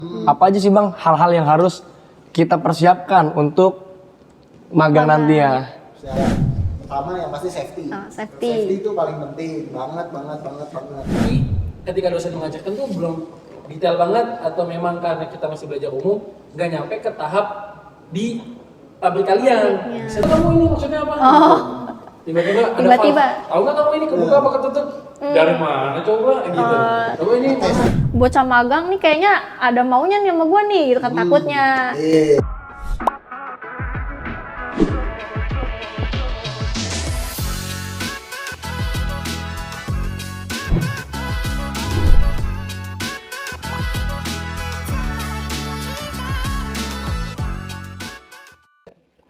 Apa aja sih Bang hal-hal yang harus kita persiapkan untuk magang nantinya? Pertama yang pasti safety. Safety. Safety itu paling penting banget. Tapi ketika dosen mengajarkan tuh belum detail banget atau memang karena kita masih belajar umum nggak nyampe ke tahap di pabrik kalian. Saya tahu ini maksudnya apa? Tiba-tiba ada Tiba-tiba. tahu nggak kamu ini kebuka apa ketutup? Dari mana coba gitu. Coba ini Bocah magang nih kayaknya ada maunya nih sama gue nih gitu kan takutnya.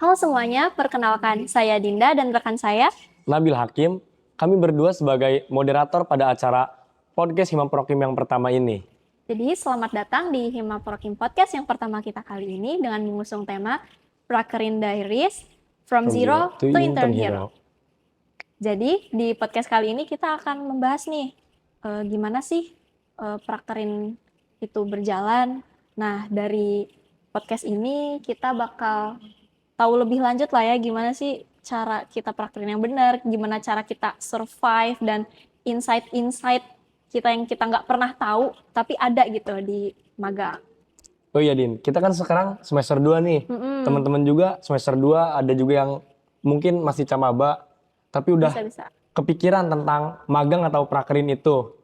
Halo semuanya, perkenalkan saya Dinda dan rekan saya. Nabil Hakim, kami berdua sebagai moderator pada acara podcast Hima Prokim yang pertama ini. Jadi selamat datang di Hima Prokim Podcast yang pertama kita kali ini dengan mengusung tema Prakerin Diaries From Zero to Intern Hero. Jadi di podcast kali ini kita akan membahas nih gimana sih prakerin itu berjalan. Nah dari podcast ini kita bakal tahu lebih lanjut lah ya gimana sih cara kita prakerin yang benar, gimana cara kita survive dan insight-insight kita yang kita nggak pernah tahu tapi ada gitu di magang. Oh iya Din, kita kan sekarang semester 2 nih. Teman-teman juga semester 2 ada juga yang mungkin masih camaba tapi udah Bisa-bisa. kepikiran tentang magang atau prakerin itu.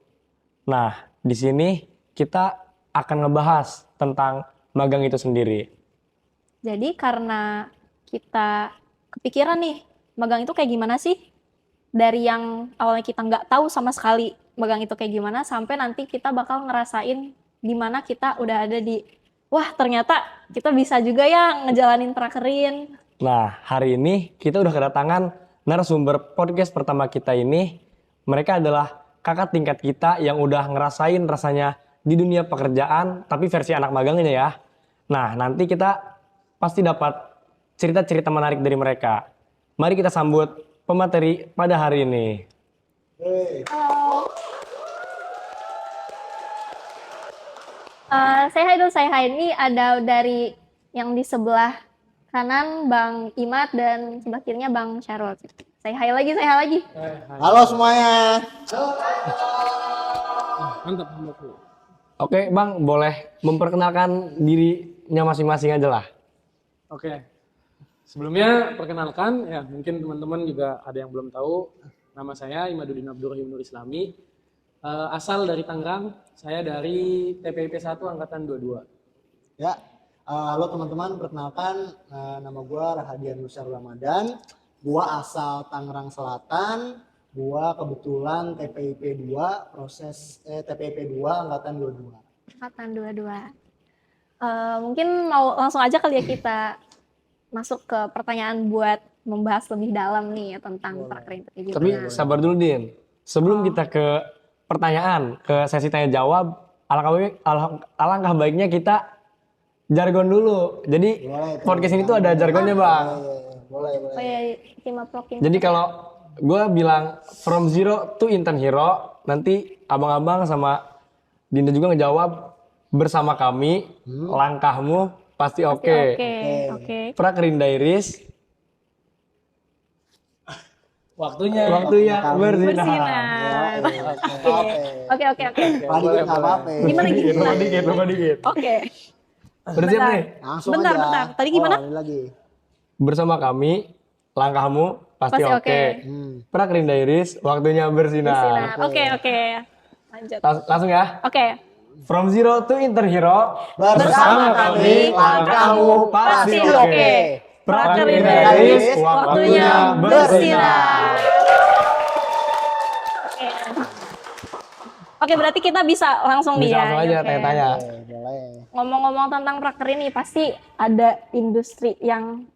Nah, di sini kita akan ngebahas tentang magang itu sendiri. Jadi karena kita kepikiran nih magang itu kayak gimana sih, dari yang awalnya kita nggak tahu sama sekali magang itu kayak gimana sampai nanti kita bakal ngerasain di mana kita udah ada di wah ternyata kita bisa juga ya ngejalanin prakerin. Nah, hari ini kita udah kedatangan narasumber podcast pertama kita ini. Mereka adalah kakak tingkat kita yang udah ngerasain rasanya di dunia pekerjaan, tapi versi anak magangnya ya. Nah, nanti kita pasti dapat cerita-cerita menarik dari mereka. Mari kita sambut pemateri pada hari ini. Saya hai ini ada dari yang di sebelah kanan Bang Imad dan sebelah kirinya Bang Syarul. Saya hai lagi. Halo semuanya. mantap. Oke, Bang, boleh memperkenalkan dirinya masing-masing aja lah. Oke. Sebelumnya perkenalkan ya mungkin teman-teman juga ada yang belum tahu nama saya Imaduddin Abdurrahim Nur Islami. Asal dari Tangerang, saya dari TPIP 1 angkatan 22. Ya, halo teman-teman, perkenalkan nama gua Rahadian Nusyar Ramadan. Gua asal Tangerang Selatan. Gua kebetulan TPIP 2 TPIP 2 angkatan 22. Angkatan 22. Mungkin mau langsung aja kali ya kita masuk ke pertanyaan buat membahas lebih dalam nih ya tentang prakerin itu kayak gimana. Tapi sabar dulu, Din. Sebelum kita ke pertanyaan, ke sesi tanya jawab, alangkah baiknya kita jargon dulu. Jadi podcast ini tuh ada jargonnya, Bang. Boleh. Oh ya, Hima Prokim. Jadi kalau gue bilang from zero to intern hero, nanti abang-abang sama Dinda juga ngejawab bersama kami, langkahmu pasti oke. Oke. Prakerin Diaries, Waktunya bersinar. Oke. Paling nggak apa-apa. Gimana gitu? Lupa dikit. Oke. Bersiap nih. Langsung Bentar. aja. Tadi gimana? Ini lagi. Bersama kami, langkahmu pasti Pasti oke. oke. Prakerin Diaries, waktunya bersinar. Oke. Lanjut. Langsung ya. Oke. From zero to intern hero, Bersama kami, langkahmu pasti oke. Prakerin Diaries, waktunya bersinar. Oke, berarti kita bisa langsung nih Bisa ya. langsung aja Oke. tanya-tanya. Boleh. Ngomong-ngomong tentang prakerin nih, pasti ada industri yang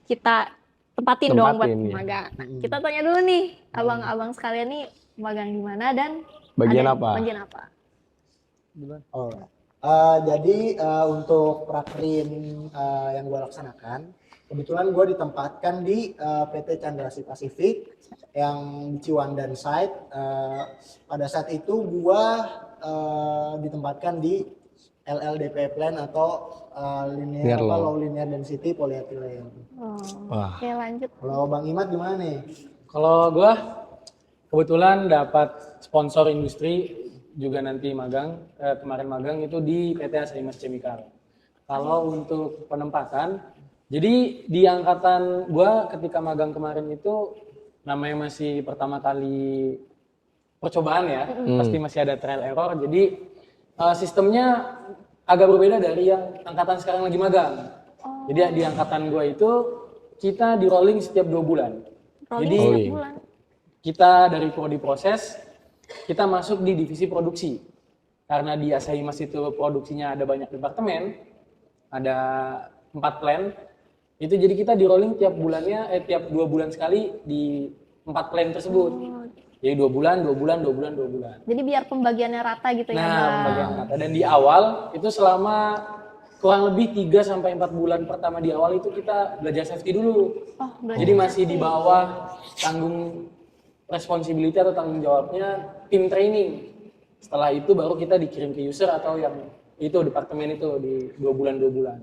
kita tempatin dong buat Tempatin, ya. magang. Nah, kita tanya dulu nih, abang-abang sekalian nih magang di mana dan Bagian ada apa? Bagian apa? Oh. Jadi untuk prakerin yang gue laksanakan, kebetulan gue ditempatkan di PT Chandrasi Pasifik yang di Ciwandan site. Pada saat itu gue ditempatkan di LLDP plan atau Linear low linear density polyethylene. Wah. Oke, lanjut. Kalau Bang Imad gimana nih? Kalau gue kebetulan dapat sponsor industri juga nanti magang, kemarin magang itu di PT Asaimas Chemical. Kalau untuk penempatan, jadi di angkatan gue ketika magang kemarin itu namanya masih pertama kali percobaan ya, pasti masih ada trial error. Jadi sistemnya agak berbeda dari yang angkatan sekarang lagi magang. Jadi di angkatan gue itu kita di rolling setiap 2 bulan. Jadi Setiap bulan. kita dari prodi proses, kita masuk di divisi produksi. Karena di Asaimas itu produksinya ada banyak departemen, ada 4 plan. Itu jadi kita di rolling tiap bulannya, tiap 2 bulan sekali di 4 plan tersebut. Jadi 2 bulan, 2 bulan, 2 bulan, 2 bulan. Jadi biar pembagiannya rata gitu ya, Nah, Bang. pembagian kata. Dan di awal itu selama kurang lebih 3 sampai 4 bulan pertama di awal itu kita belajar safety dulu. Oh, belajar Jadi masih di bawah tanggung responsibility atau tanggung jawabnya tim training. Setelah itu baru kita dikirim ke user atau yang itu departemen itu di 2 bulan 2 bulan.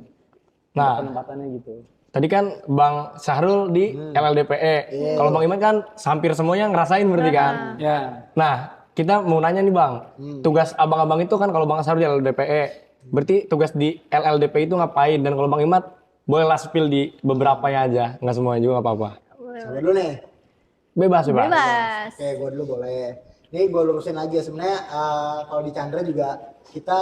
Nah, Penempatannya gitu. tadi kan Bang Syahrul di LLDPE. Kalau Bang Iman kan hampir semuanya ngerasain berarti kan. Ya. Nah, kita mau nanya nih Bang, tugas abang-abang itu kan kalau Bang Syahrul di LLDPE, berarti tugas di LLDPE itu ngapain? Dan kalau Bang Imat, boleh lah spill di beberapanya aja, nggak semuanya juga nggak apa-apa. Siapa dulu nih? Bebas ya Bang? Bebas. Oke, gue dulu boleh. Ini gue lurusin aja sebenarnya kalau di Chandra juga kita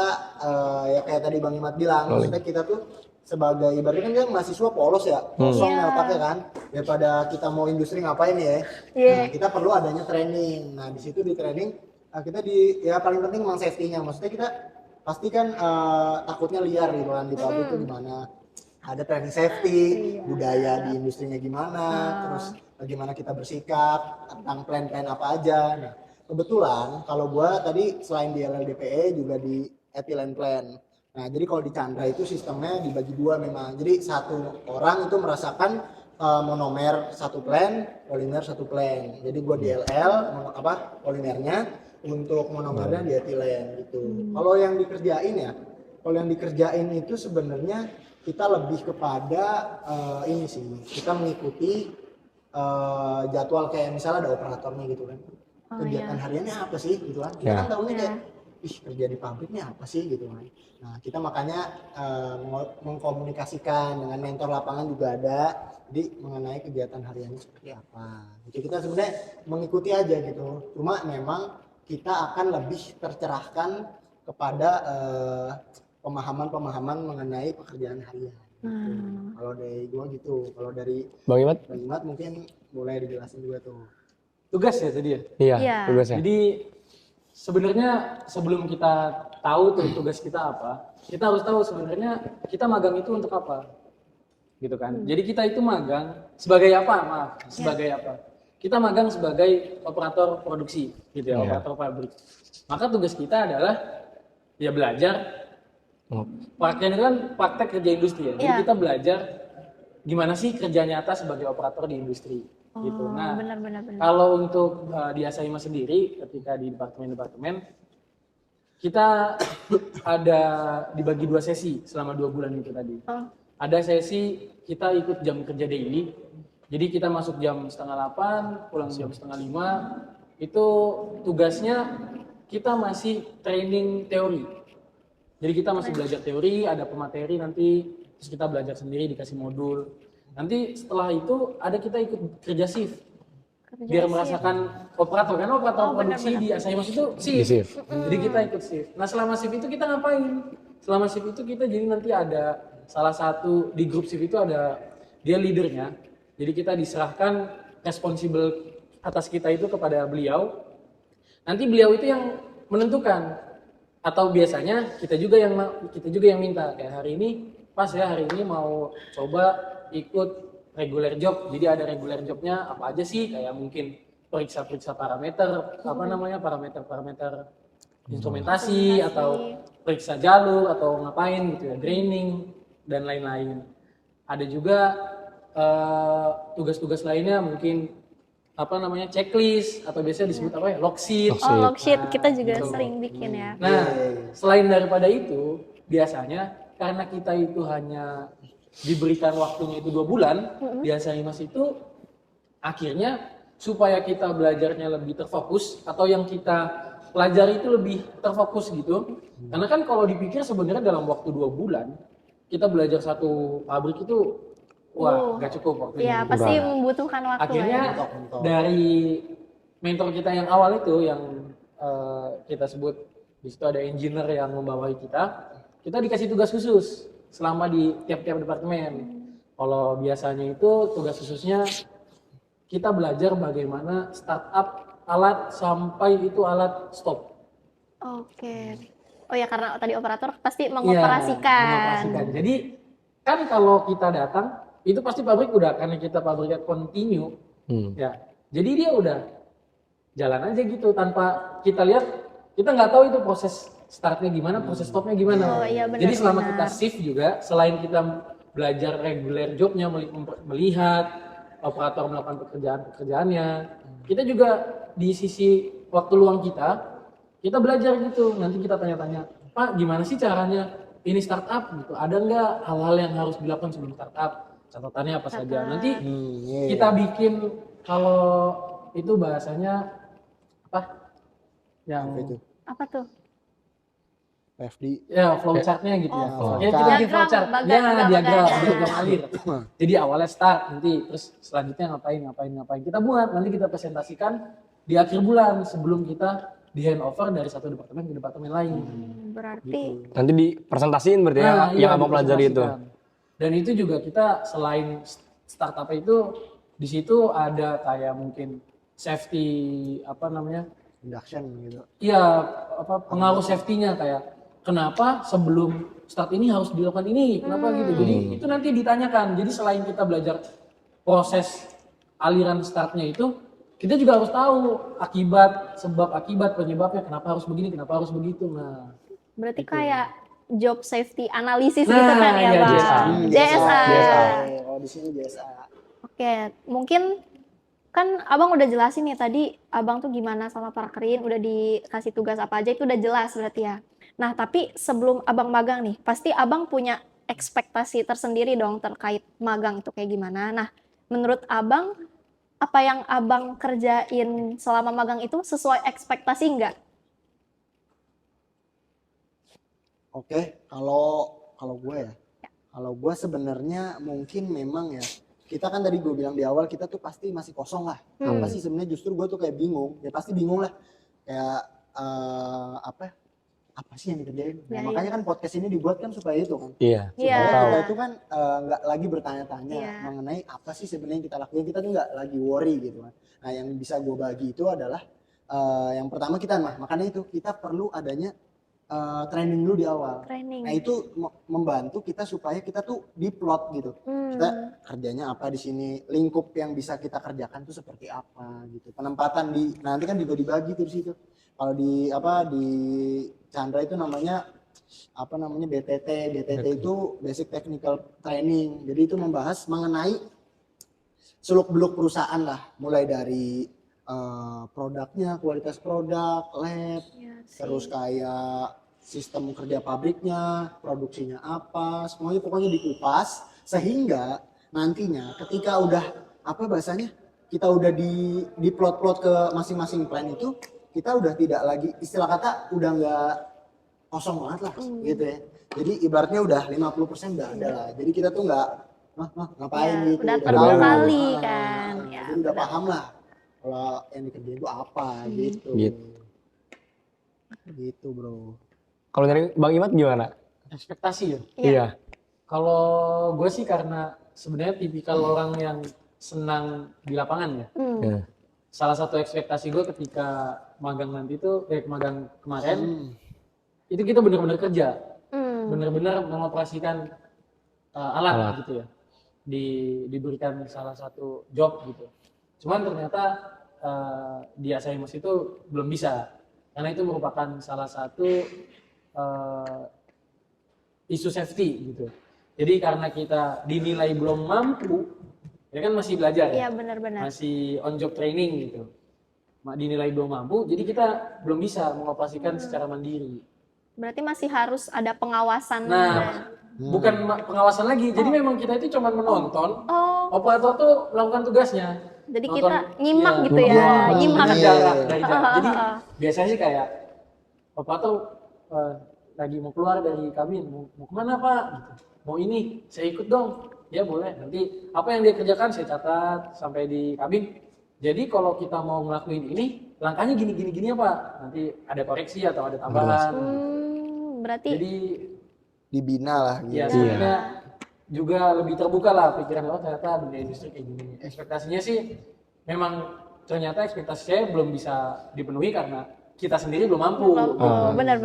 ya kayak tadi Bang Imad bilang, maksudnya kita tuh sebagai ibaratnya kan mahasiswa polos ya, kosong ya otaknya kan. Daripada kita mau industri ngapain ya? Nah, kita perlu adanya training. Nah, di situ di training kita ya paling penting memang safety-nya. Maksudnya kita pasti kan takutnya liar gitu kan di pabrik itu gimana. Ada training safety, budaya di industrinya gimana, terus bagaimana kita bersikap, tentang plan-plan apa aja. Nah, kebetulan kalau gua tadi selain di LLDPE juga di ethylene plan. Nah, jadi kalau di Chandra itu sistemnya dibagi 2 memang. Jadi satu orang itu merasakan monomer satu plan, polimer satu plan. Jadi gua di LL polimernya, untuk monomernya di ethylene gitu. Kalau yang dikerjain itu sebenarnya kita lebih kepada ini sih. Kita mengikuti jadwal kayak misalnya ada operatornya gitu kan. Kegiatan hariannya apa sih gitu kan. Kita kan tahunya kayak kerja di pabriknya apa sih gitu kan. Nah, kita makanya mengkomunikasikan dengan mentor lapangan juga ada. Jadi mengenai kegiatan hariannya seperti apa. Jadi kita sebenarnya mengikuti aja gitu. Cuma memang kita akan lebih tercerahkan kepada pemahaman-pemahaman mengenai pekerjaan harian. Kalau dari gua gitu. Kalau dari Bang Imat? Bang Imad mungkin boleh dijelasin juga tuh. Tugas ya tadi ya? Iya, tugasnya. Jadi sebenarnya sebelum kita tahu tuh tugas kita apa, kita harus tahu sebenarnya kita magang itu untuk apa. Gitu kan. Jadi kita itu magang sebagai apa? Sebagai apa? Kita magang sebagai operator produksi gitu ya, operator pabrik. Maka tugas kita adalah ya belajar. Prakteknya itu kan praktek kerja industri ya. Jadi kita belajar gimana sih kerja nyata sebagai operator di industri gitu. Nah, Benar. kalau untuk di Asaimas sendiri ketika di departemen-departemen kita ada dibagi 2 sesi selama 2 bulan itu tadi. Ada sesi kita ikut jam kerja daily. Jadi kita masuk jam 7:30, pulang jam 4:30. Itu tugasnya kita masih training teori. Jadi kita masih belajar teori, ada pemateri nanti, terus kita belajar sendiri dikasih modul. Nanti setelah itu ada kita ikut kerja shift. Biar merasakan operator, karena operator produksi di Asaimas itu shift. Jadi kita ikut shift. Nah selama shift itu kita ngapain? Selama shift itu kita jadi nanti ada salah satu di grup shift itu ada dia leadernya. Jadi kita diserahkan responsible atas kita itu kepada beliau. Nanti beliau itu yang menentukan. Atau biasanya kita juga yang minta kayak hari ini pas ya hari ini mau coba ikut regular job. Jadi ada regular jobnya apa aja sih kayak mungkin periksa parameter parameter instrumentasi atau periksa jalur atau ngapain gitu ya, draining dan lain-lain. Ada juga tugas-tugas lainnya mungkin checklist atau biasanya disebut log sheet. Log sheet kita juga gitu. sering bikin ya. Nah, selain daripada itu, biasanya karena kita itu hanya diberikan waktunya itu 2 bulan, biasanya Mas itu akhirnya supaya kita belajarnya lebih terfokus atau yang kita pelajari itu lebih terfokus gitu. Karena kan kalau dipikir sebenarnya dalam waktu 2 bulan kita belajar satu pabrik itu wah nggak cukup waktunya. Iya, pasti membutuhkan waktu. Akhirnya ya. dari mentor kita yang awal itu yang kita sebut di situ ada engineer yang membawahi kita dikasih tugas khusus selama di tiap-tiap departemen. Kalau biasanya itu tugas khususnya kita belajar bagaimana startup alat sampai itu alat stop. Oke. Oh ya, karena tadi operator pasti Iya, mengoperasikan. mengoperasikan. Jadi kan kalau kita datang itu pasti pabrik udah karena kita pabriknya continue ya. Jadi dia udah jalan aja gitu tanpa kita lihat, kita nggak tahu itu proses startnya gimana, proses stopnya gimana. Oh, iya, benar, Jadi selama benar. kita shift juga, selain kita belajar regular jobnya, melihat operator melakukan pekerjaannya, kita juga di sisi waktu luang kita belajar gitu. Nanti kita tanya-tanya, Pak gimana sih caranya ini startup gitu? Ada nggak hal-hal yang harus dilakukan sebelum startup? Catatannya apa saja? Nanti kita bikin kalau itu bahasanya apa? Yang itu Apa tuh? PFD. ya flowchartnya gitu ya. Oh, Ya kita bikin diagram, flowchart. bagan, Ya bagan. diagram alir. Jadi awalnya start, nanti terus selanjutnya ngapain. Kita buat, nanti kita presentasikan di akhir bulan sebelum kita di handover dari satu departemen ke departemen lain. Berarti Nanti dipresentasiin berarti ya, Nah, iya, yang abang pelajari itu. dipresentasikan. Dan itu juga kita selain startup itu di situ ada kayak mungkin safety apa namanya? Induction gitu. Iya, apa pengaruh safety-nya kayak kenapa sebelum start ini harus dilakukan ini, kenapa gitu. Jadi itu nanti ditanyakan. Jadi selain kita belajar proses aliran startnya itu, kita juga harus tahu sebab akibat, penyebabnya kenapa harus begini, kenapa harus begitu. Nah, berarti kayak job safety analisis Nah, gitu kan ya, iya, Bang? JSA. JSA. Oh di sini JSA. Oke, mungkin kan Abang udah jelasin nih tadi Abang tuh gimana sama prakerin, udah dikasih tugas apa aja itu udah jelas berarti ya. Nah, tapi sebelum Abang magang nih, pasti Abang punya ekspektasi tersendiri dong terkait magang itu kayak gimana. Nah, menurut Abang apa yang Abang kerjain selama magang itu sesuai ekspektasi nggak? Oke, kalau gue ya, kalau gue sebenarnya mungkin memang ya, kita kan tadi gue bilang di awal kita tuh pasti masih kosong lah. Apa sih sebenarnya justru gue tuh kayak bingung, ya pasti bingung lah. Kayak apa sih yang dikerjain? Nah, Ya, makanya kan podcast ini dibuat kan supaya itu kan. Iya. Iya. Supaya kita itu kan nggak lagi bertanya-tanya Iya. mengenai apa sih sebenarnya yang kita lakuin. Kita tuh nggak lagi worry gitu kan. Nah yang bisa gue bagi itu adalah yang pertama makanya itu kita perlu adanya training dulu di awal. Training. Nah itu membantu kita supaya kita tuh diplot gitu. Kita kerjanya apa di sini, lingkup yang bisa kita kerjakan tuh seperti apa gitu. Penempatan nanti kan juga dibagi tuh di situ. Kalau di Chandra itu namanya BTT. BTT itu Basic Technical Training. Jadi itu membahas mengenai seluk-beluk perusahaan lah, mulai dari produknya, kualitas produk, lab, terus kayak sistem kerja pabriknya, produksinya apa, semuanya pokoknya dikupas sehingga nantinya ketika udah kita udah di plot-plot ke masing-masing plan itu, kita udah tidak lagi istilah kata udah nggak kosong banget lah gitu ya. Jadi ibaratnya udah 50% udah ada lah. Jadi kita tuh nggak ngapain Ya, gitu. udah Udah terbekali tahu. kan. Nah, Ya, jadi udah benar. paham lah kalau yang dikerjain itu apa gitu. Gitu bro. Kalau dari Bang Imat gimana? ekspektasi ya. Iya. Kalau gue sih karena sebenarnya tipikal orang yang senang di lapangan ya. Ya. Salah satu ekspektasi gue ketika magang nanti itu, magang kemarin, itu kita benar-benar kerja. Benar-benar mengoperasikan alat gitu ya. Diberikan salah satu job gitu. Cuman ternyata di Asaimus itu belum bisa. Karena itu merupakan salah satu isu safety gitu. Jadi karena kita dinilai belum mampu, ya kan masih belajar Iya, ya, benar-benar. masih on job training gitu. Dinilai belum mampu, jadi kita belum bisa mengoperasikan secara mandiri. Berarti masih harus ada pengawasan. Nah, bukan pengawasan lagi. Jadi memang kita itu cuma menonton. Oh, Operator tuh melakukan tugasnya. jadi Nonton, kita nyimak iya, gitu ya, nyimak. dari Iya. jarak, dari jarak. Jadi biasanya sih kayak operator lagi mau keluar dari kabin, mau kemana Pak? Gitu. Mau ini, saya ikut dong. Ya boleh. Nanti apa yang dia kerjakan saya catat sampai di kabin. Jadi kalau kita mau ngelakuin ini, langkahnya gini ya Pak. Nanti ada koreksi atau ada tambahan. Berarti Jadi Dibina lah gitu. ya sebenarnya juga lebih terbuka lah pikiran lo, ternyata dunia industri kayak gini. Ekspektasinya sih memang ternyata ekspektasi saya belum bisa dipenuhi karena kita sendiri belum mampu. benar.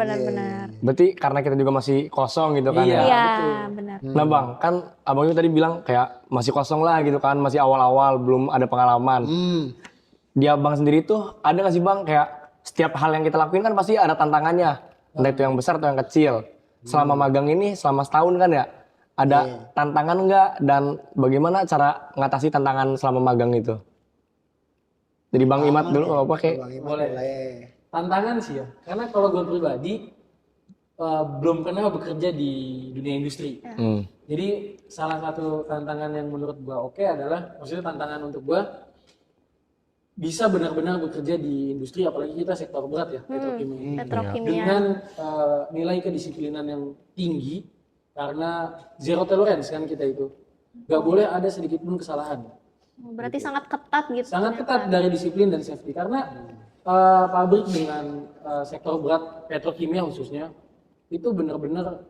Berarti karena kita juga masih kosong gitu kan Iya. ya. Iya, benar. Nah bang, kan abang itu tadi bilang kayak masih kosong lah gitu kan, masih awal-awal, belum ada pengalaman. Di abang sendiri tuh ada nggak sih bang kayak setiap hal yang kita lakuin kan pasti ada tantangannya, entah itu yang besar atau yang kecil. Selama magang ini, selama setahun kan ya, ada tantangan nggak dan bagaimana cara mengatasi tantangan selama magang itu? Jadi bang Imat dulu nggak apa-apa kayak. Bang Imat Boleh. Tantangan sih ya, karena kalau gue pribadi belum pernah bekerja di dunia industri. Jadi salah satu tantangan yang menurut gue oke adalah, maksudnya tantangan untuk gue bisa benar-benar bekerja di industri, apalagi kita sektor berat ya, petrokimia. Petrokimia. Dengan nilai kedisiplinan yang tinggi, karena zero tolerance kan kita itu, nggak boleh ada sedikit pun kesalahan. Berarti sangat ketat gitu. Sangat ketat dari disiplin dan safety, karena pabrik dengan sektor berat petrokimia khususnya itu benar-benar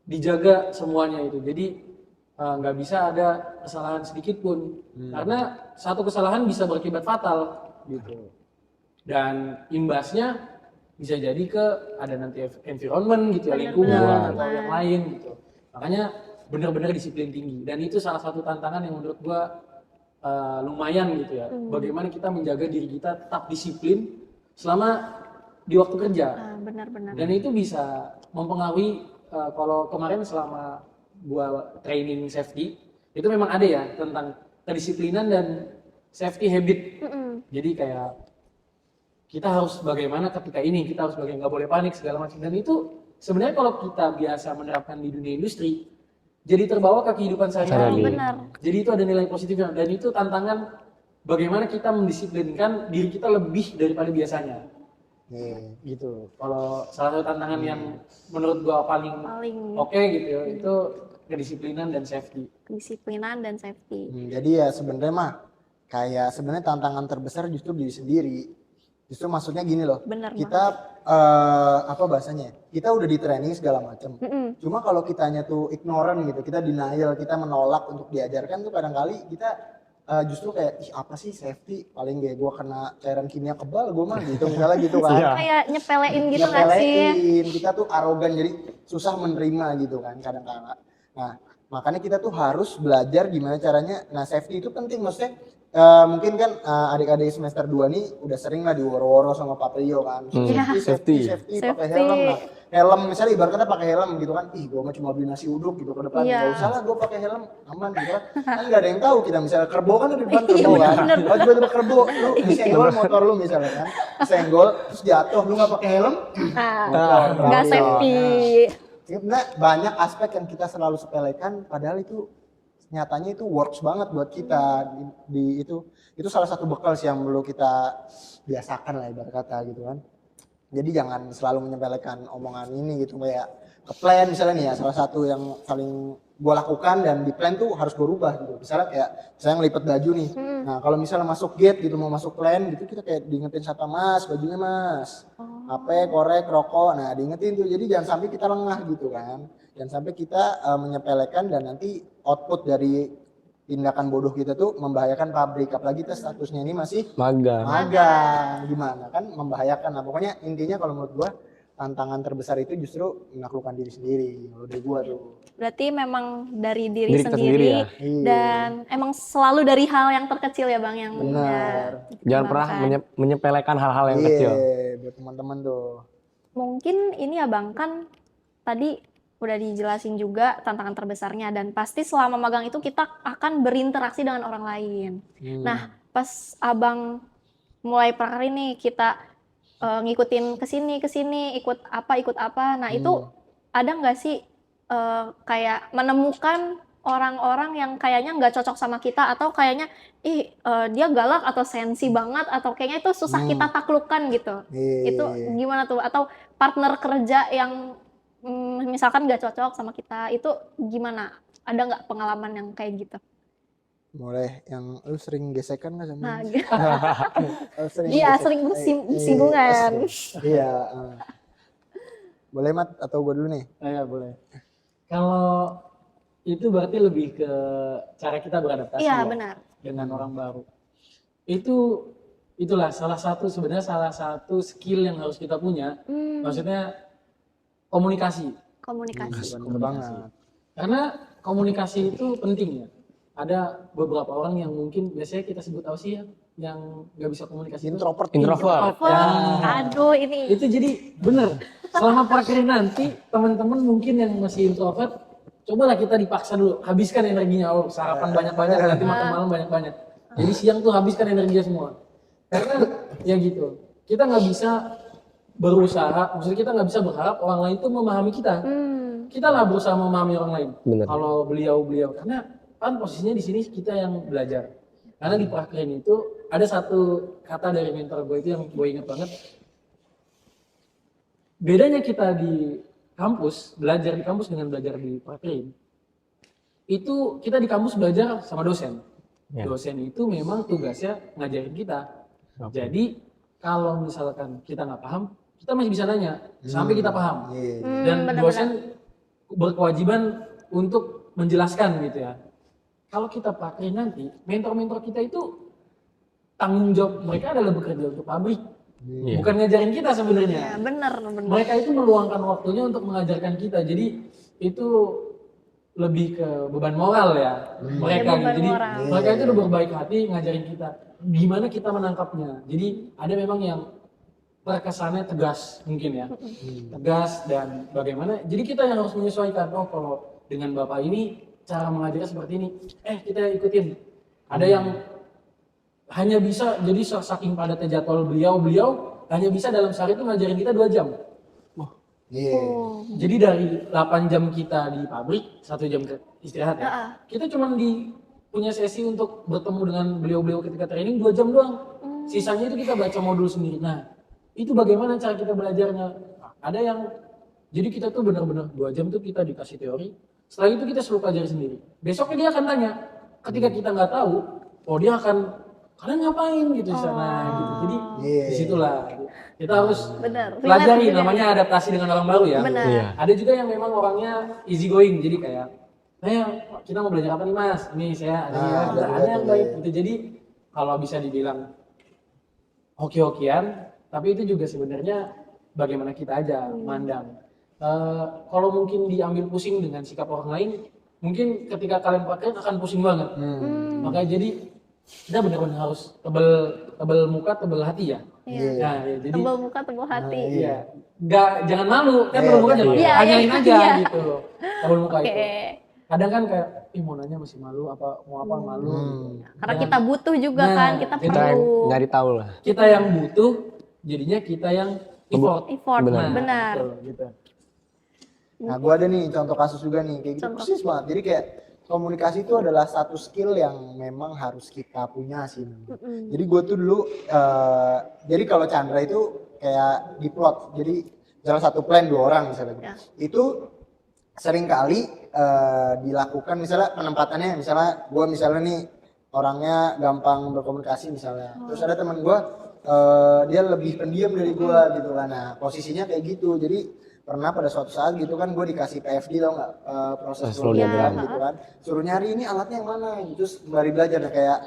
dijaga semuanya itu. Jadi nggak bisa ada kesalahan sedikit pun, karena satu kesalahan bisa berakibat fatal gitu. Dan imbasnya bisa jadi ke ada nanti environment gitu ya, lingkungan atau yang lain gitu. Makanya benar-benar disiplin tinggi, dan itu salah satu tantangan yang menurut gua lumayan gitu ya. Bagaimana kita menjaga diri kita tetap disiplin selama di waktu kerja. Benar-benar. Dan itu bisa mempengaruhi kalau kemarin selama gua training safety itu memang ada ya tentang kedisiplinan dan safety habit. Jadi kayak kita harus bagaimana ketika ini, kita harus bagaimana, nggak boleh panik segala macam. Dan itu sebenarnya kalau kita biasa menerapkan di dunia industri, jadi terbawa ke kehidupan sehari-hari. Benar. Jadi itu ada nilai positifnya, dan itu tantangan bagaimana kita mendisiplinkan diri kita lebih daripada biasanya. Gitu. Kalau salah satu tantangan yang menurut gua paling oke gitu ya, itu kedisiplinan dan safety. Kedisiplinan dan safety. Jadi ya sebenarnya mah kayak sebenarnya tantangan terbesar justru diri sendiri. Justru maksudnya gini loh, Benar kita apa bahasanya? Kita udah di training segala macam. Cuma kalau kitanya tuh ignorant gitu, kita denial, kita menolak untuk diajarkan tuh kadang-kali kita justru kayak ih apa sih safety, paling gak gue kena cairan kimia kebal gue mah gitu misalnya gitu kan. Kayak nyepelein gitu nggak sih? Nyepelein, kita tuh arogan jadi susah menerima gitu kan kadang-kala. Nah makanya kita tuh harus belajar gimana caranya. Nah safety itu penting, maksudnya mungkin kan adik-adik semester 2 nih udah sering lah diworo-woro sama Pak Priyo kan. Safety, pakai helm lah. Helm misalnya ibaratnya pakai helm gitu kan. Ih, gua mah cuma beli nasi uduk gitu ke depan. Enggak usah lah gua pakai helm, aman gitu kan. Kan enggak ada yang tahu kita misalnya kerbau kan ada di depan kerbau kan. Kalau tiba-tiba kerbau lu disenggol motor lu misalnya kan. Senggol terus jatuh lu enggak pakai helm. Nggak safety. Sebenarnya banyak aspek yang kita selalu sepelekan padahal itu nyatanya itu works banget buat kita di itu salah satu bekal sih yang perlu kita biasakan lah ibarat kata gitu kan. Jadi jangan selalu menyepelekan omongan ini gitu, kayak ke plan misalnya nih ya, salah satu yang paling gue lakukan dan di plan tuh harus gue rubah gitu. Misalnya kayak saya ngelipet baju nih. Nah, kalau misalnya masuk gate gitu mau masuk plan gitu kita kayak diingetin siapa Mas, bajunya Mas. HP, korek, rokok. Nah, diingetin tuh. Jadi jangan sampai kita lengah gitu kan. Jangan sampai kita menyepelekan dan nanti output dari tindakan bodoh kita tuh membahayakan pabrik, apalagi kita statusnya ini masih magang, gimana kan membahayakan. Nah pokoknya intinya kalau menurut gua tantangan terbesar itu justru menaklukkan diri sendiri. Kalau dari gua tuh berarti memang dari diri sendiri ya? Dan emang selalu dari hal yang terkecil ya Bang yang benar. Jangan pernah menyepelekan hal-hal yang kecil. Buat teman-teman tuh. Mungkin ini ya Bang, kan tadi udah dijelasin juga tantangan terbesarnya, dan pasti selama magang itu kita akan berinteraksi dengan orang lain. Nah, pas Abang mulai praker ini kita ngikutin ke sini, ikut apa. Nah, itu ada nggak sih kayak menemukan orang-orang yang kayaknya nggak cocok sama kita atau kayaknya dia galak atau sensi banget atau kayaknya itu susah kita taklukkan gitu. Itu gimana tuh? Atau partner kerja yang misalkan nggak cocok sama kita, itu gimana? Ada nggak pengalaman yang kayak gitu? Mulai yang lu sering gesekan nggak sama Nah, iya sering bersinggungan. Iya. Boleh Mat atau gue dulu nih? Ya boleh. Kalau itu berarti lebih ke cara kita beradaptasi Iya, ya, benar. dengan orang baru. Itulah salah satu skill yang harus kita punya. Maksudnya komunikasi. Bener banget. Karena komunikasi itu penting ya. Ada beberapa orang yang mungkin biasanya kita sebut apa sih ya, yang nggak bisa komunikasi. Introvert. Aduh, ini. Itu jadi bener. Selama prakerin nanti teman-teman mungkin yang masih introvert, cobalah kita dipaksa dulu, habiskan energinya. Sarapan banyak-banyak, nanti makan malam banyak-banyak. Jadi siang tuh habiskan energinya semua. Karena ya gitu, kita nggak bisa berusaha, maksudnya kita nggak bisa berharap orang lain tuh memahami kita. Kita lah berusaha memahami orang lain. Bener. Kalau beliau, karena kan posisinya di sini kita yang belajar. Karena di prakerin itu ada satu kata dari mentor gue itu yang gue inget banget. Bedanya kita di kampus, belajar di kampus dengan belajar di prakerin, itu kita di kampus belajar sama dosen. Dosen itu memang tugasnya ngajarin kita. Jadi kalau misalkan kita nggak paham, kita masih bisa nanya sampai kita paham. Dan dosen berkewajiban untuk menjelaskan gitu ya. Kalau kita pakai nanti, mentor-mentor kita itu tanggung jawab mereka adalah bekerja untuk pabrik, bukan ngajarin kita sebenarnya. Ya, bener. Mereka itu meluangkan waktunya untuk mengajarkan kita, jadi itu lebih ke beban moral ya mereka. Jadi mereka itu udah berbaik hati ngajarin kita gimana kita menangkapnya. Jadi ada memang yang terkesannya tegas mungkin ya, tegas dan bagaimana. Jadi kita yang harus menyesuaikan. Oh kalau dengan bapak ini cara mengajarnya seperti ini, kita ikutin. Ada yang hanya bisa, jadi saking padatnya jadwal beliau hanya bisa dalam sehari itu ngajarin kita 2 jam. Jadi dari 8 jam kita di pabrik, 1 jam istirahat ya. Kita cuma punya sesi untuk bertemu dengan beliau ketika training 2 jam doang. Sisanya itu kita baca modul sendiri. Nah, itu bagaimana cara kita belajarnya? Ada yang, jadi kita tuh benar-benar 2 jam tuh kita dikasih teori. Setelah itu kita suruh pelajari sendiri. Besoknya dia akan tanya. Ketika kita nggak tahu, dia akan, kalian ngapain gitu di sana gitu. Jadi disitulah kita harus pelajari, namanya adaptasi dengan orang baru ya. Ada juga yang memang orangnya easy going, jadi kayak, kita mau belajar apa nih mas? Ini saya ada yang baik gitu. Jadi kalau bisa dibilang hoki-hokian, tapi itu juga sebenarnya bagaimana kita aja mandang. Kalau mungkin diambil pusing dengan sikap orang lain, mungkin ketika kalian pakai akan pusing banget. Makanya jadi kita benar-benar harus tebel muka, tebel hati ya. Nah, ya, jadi tebel muka, tebel hati. Iya. Jangan malu, kan tebel muka jangan malu. Tanyain aja gitu. Tebel muka itu. Kadang kan kayak, mau nanya masih malu, mau apa malu. Karena kita butuh juga kan, kita perlu nyari tahu lah. Kita yang butuh, jadinya kita yang effort. Benar. Gitu. Nah, gue ada nih contoh kasus juga nih, kayak gitu persis banget. Jadi kayak komunikasi itu adalah satu skill yang memang harus kita punya sih. Jadi gue tuh dulu, jadi kalau Chandra itu kayak diplot, jadi dalam satu plan 2 orang misalnya. Itu sering kali dilakukan misalnya penempatannya, misalnya gue nih orangnya gampang berkomunikasi misalnya. Terus ada teman gue, dia lebih pendiam dari gue gitu kan. Nah posisinya kayak gitu, jadi pernah pada suatu saat gitu kan gue dikasih PFD tau nggak, proses flow diagram gitu kan, suruh nyari ini alatnya yang mana gitu, terus kembali belajar kayak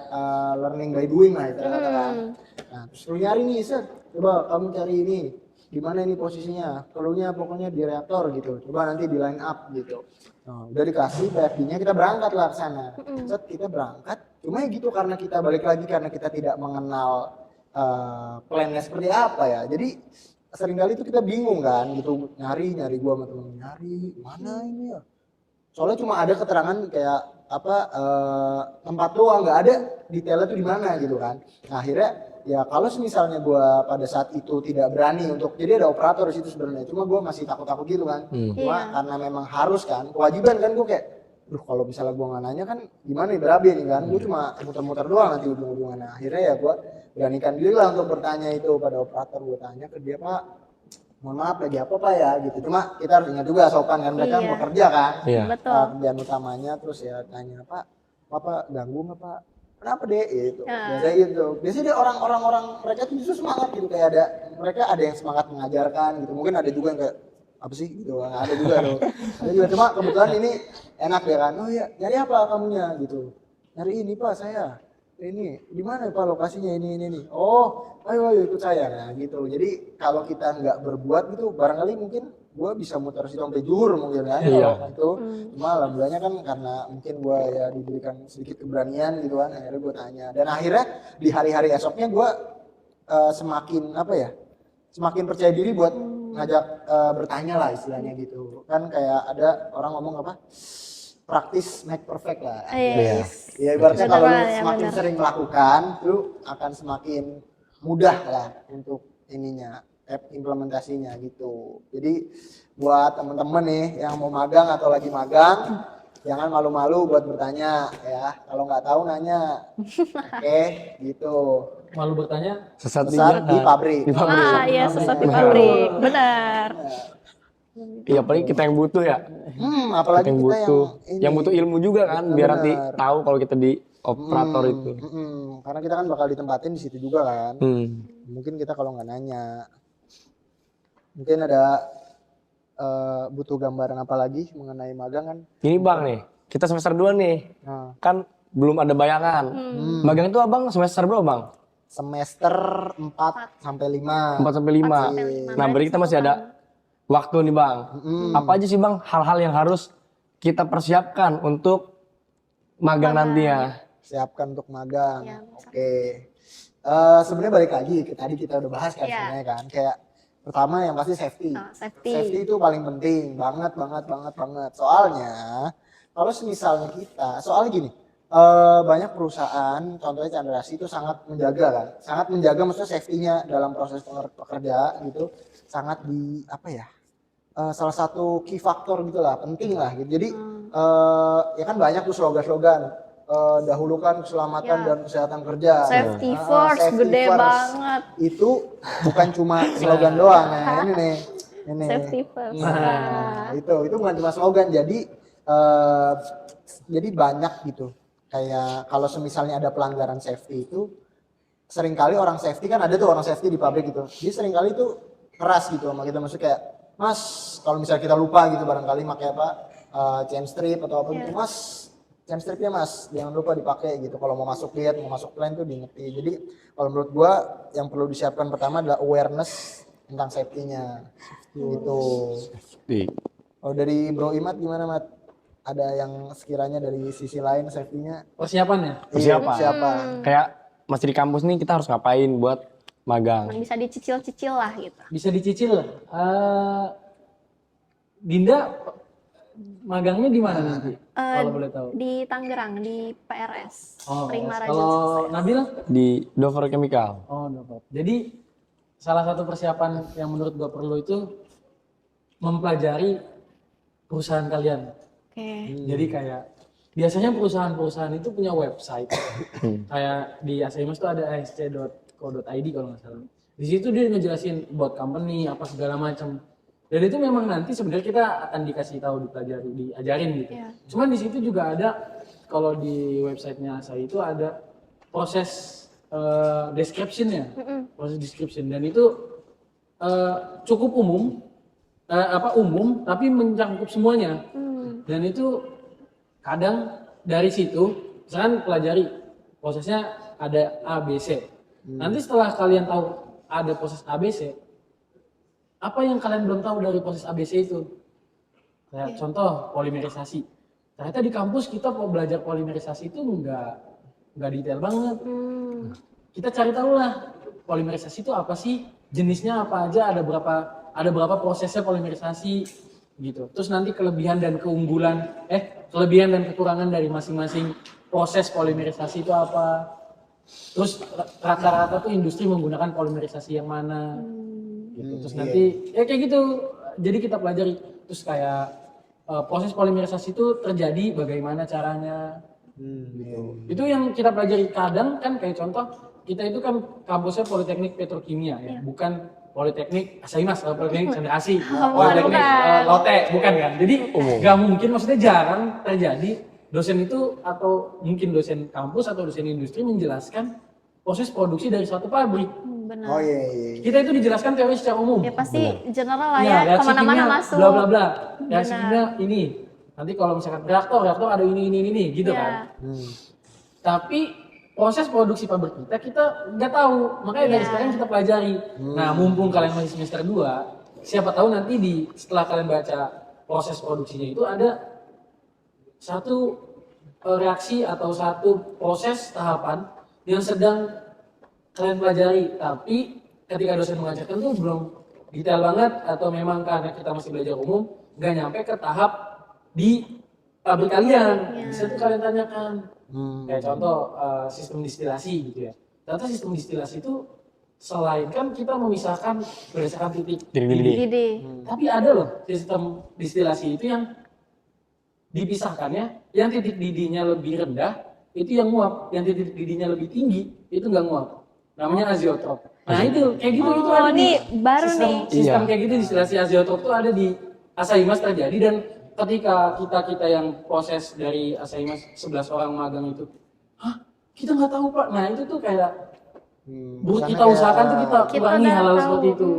learning by doing lah itu kan. Nah terus suruh nyari nih, coba kamu cari ini di mana ini posisinya, cluenya pokoknya di reaktor gitu, coba nanti di line up gitu. Nah, udah dikasih PFD-nya, kita berangkat lah ke sana. Kita berangkat, cuma ya gitu karena kita balik lagi karena kita tidak mengenal plannya seperti apa ya, jadi seringkali itu kita bingung kan gitu, nyari gua sama temen nyari mana ini ya, soalnya cuma ada keterangan kayak tempat doang, nggak ada detailnya tuh di mana gitu kan. Nah akhirnya ya kalau misalnya gue pada saat itu tidak berani untuk, jadi ada operator di situ sebenarnya, cuma gue masih takut-takut gitu kan, cuma karena memang harus kan, kewajiban kan, gue kayak, duh kalau misalnya gue nggak nanya kan gimana nih berabe nih kan, gue cuma muter-muter doang nanti ujung-ujungnya. Akhirnya ya gue beranikan diri lah untuk bertanya itu pada operator, gue tanya ke dia, Pak, mohon maaf lagi apa Pak ya gitu, cuma kita harus ingat juga sopan kan, mereka bekerja kan, Betul. kerjaan utamanya. Terus ya tanya, Pak, Bapak ganggu nggak Pak? Kenapa deh gitu, biasanya gitu. Biasanya dia orang mereka tuh justru semangat gitu, kayak mereka ada yang semangat mengajarkan gitu, mungkin ada juga yang kayak apa sih gitu, ada juga tuh. Ada juga, cuma kebetulan ini enak ya kan, oh ya nyari apa kamunya gitu, nyari ini Pak saya, ini di mana Pak lokasinya ini, oh ayo ikut saya, nah gitu. Jadi kalau kita nggak berbuat gitu, barangkali mungkin gue bisa muter situ sampai Juhur mungkin kan, kalau itu. Cuma alhamdulillahnya kan karena mungkin gue ya diberikan sedikit keberanian gitu kan, akhirnya gue tanya. Dan akhirnya di hari-hari esoknya gue semakin semakin percaya diri buat ngajak bertanya lah istilahnya gitu. Kan kayak ada orang ngomong apa, praktis make perfect lah. Ya ibaratnya kalau lu semakin sering melakukan, lu akan semakin mudah lah untuk ininya, implementasinya gitu. Jadi buat temen-temen nih yang mau magang atau lagi magang, jangan malu-malu buat bertanya ya. Kalau nggak tahu nanya, oke, gitu. Malu bertanya? Sesat di pabrik. Iya, sesat di pabrik, benar. Iya, apalagi kita yang butuh ya. Apalagi yang kita butuh, yang butuh ilmu juga kan, biar nanti tahu kalau kita di operator itu. Karena kita kan bakal ditempatin di situ juga kan. Mungkin kita kalau nggak nanya, mungkin ada butuh gambaran apa lagi mengenai magang kan? Ini Bang nih, kita semester 2 nih, kan belum ada bayangan. Magang itu Abang semester berapa Bang? Semester 4 sampai 5. 4 sampai 5. Nah berarti kita masih ada waktu nih Bang. Apa aja sih Bang hal-hal yang harus kita persiapkan untuk magang nantinya? Siapkan untuk magang. Oke. Sebenarnya balik lagi ke tadi kita udah bahas kan sebenarnya kan. Kayak pertama yang pasti safety. Safety itu paling penting banget. Soalnya kalau misalnya kita, soalnya gini, banyak perusahaan, contohnya Chandrasi itu sangat menjaga kan, sangat menjaga maksudnya safety-nya dalam proses pekerja gitu, sangat salah satu key factor gitulah, penting lah gitu. Jadi ya kan banyak tuh slogan-slogan, dahulukan keselamatan dan kesehatan kerja. Safety first, gede banget. Itu bukan cuma slogan doang, nah ini nih. Safety first. Nah, itu bukan cuma slogan, jadi banyak gitu. Kayak kalau misalnya ada pelanggaran safety itu, seringkali orang safety kan ada tuh orang safety di pabrik gitu. Dia seringkali itu keras gitu sama kita, maksudnya kayak, Mas, kalau misalnya kita lupa gitu barangkali pakai chain strip atau apa gitu, Mas, chain stripnya Mas, jangan lupa dipakai gitu. Kalau mau masuk lihat, mau masuk plan tuh diingetin. Jadi kalau menurut gua yang perlu disiapkan pertama adalah awareness tentang safety-nya gitu. Kalau dari Bro Imad gimana Mat? Ada yang sekiranya dari sisi lain safety-nya? Persiapannya? Persiapan. Kayak masih di kampus nih kita harus ngapain buat magang? Bisa dicicil-cicil lah gitu. Bisa dicicil lah. Dinda magangnya di mana nanti? Kalau boleh tahu. Di Tangerang, di PRS. Prima Rajin Kalau Sukses. Nabila? Di Dover Chemical. Oh, Dover. Jadi salah satu persiapan yang menurut gua perlu itu mempelajari perusahaan kalian. Jadi kayak biasanya perusahaan-perusahaan itu punya website. Kayak di ASMS tuh ada asc.co.id kalau nggak salah. Di situ dia ngejelasin about company apa segala macam. Dan itu memang nanti sebenarnya kita akan dikasih tahu, dipelajari, diajarin gitu. Cuman di situ juga ada, kalau di websitenya saya itu ada proses description-nya, proses description, dan itu cukup umum tapi mencakup semuanya. Dan itu kadang dari situ misalkan pelajari prosesnya ada ABC. Nanti setelah kalian tahu ada proses ABC, apa yang kalian belum tahu dari proses ABC itu? Kayak contoh polimerisasi. Ternyata di kampus kita belajar polimerisasi itu nggak detail banget. Kita cari tahu lah polimerisasi itu apa sih, jenisnya apa aja, ada berapa prosesnya polimerisasi gitu. Terus nanti kelebihan dan kekurangan dari masing-masing proses polimerisasi itu apa. Terus rata-rata tuh industri menggunakan polimerisasi yang mana gitu. Terus nanti ya kayak gitu. Jadi kita pelajari terus kayak proses polimerisasi itu terjadi bagaimana caranya gitu. Itu yang kita pelajari. Kadang kan kayak contoh kita itu kan kampusnya Politeknik Petrokimia ya, bukan Politeknik Asaimas, Politeknik Chandra Asih, Politeknik Lotte, bukan kan? Jadi nggak mungkin, maksudnya jarang terjadi dosen itu atau mungkin dosen kampus atau dosen industri menjelaskan proses produksi dari suatu pabrik. Benar. Oh iya. Kita itu dijelaskan teori secara umum. Ya pasti general lah Ya, ya, reaksi kemana-mana kimia, masuk. bla bla bla. Reaksi Benar. kimia ini. Nanti kalau misalkan reaktor ada ini gitu Ya. kan. Tapi proses produksi pabrik kita nggak tahu. Makanya dari sekarang kita pelajari. Nah, mumpung kalian masih semester 2, siapa tahu nanti setelah kalian baca proses produksinya itu ada satu reaksi atau satu proses tahapan yang sedang kalian pelajari, tapi ketika dosen mengajarkan tuh belum detail banget atau memang karena kita masih belajar umum nggak nyampe ke tahap di pabrik kalian. Bisa tuh kalian tanyakan. Kayak contoh sistem distilasi gitu ya. Ternyata sistem distilasi itu selain kan kita memisahkan berdasarkan titik didih, Gede. tapi ada loh sistem distilasi itu yang dipisahkannya, yang titik didihnya lebih rendah itu yang nguap, yang titik didihnya lebih tinggi itu nggak nguap. Namanya azeotrop. Nah itu kayak gitu itu ada ini baru sistem, nih. sistem kayak gitu distilasi azeotrop itu ada di Asaimas terjadi. Dan ketika kita yang proses dari Asaimas 11 orang magang itu, kita nggak tahu Pak. Nah itu tuh kayak kita usahakan tuh kita kurangi udah hal-hal tahu. seperti itu.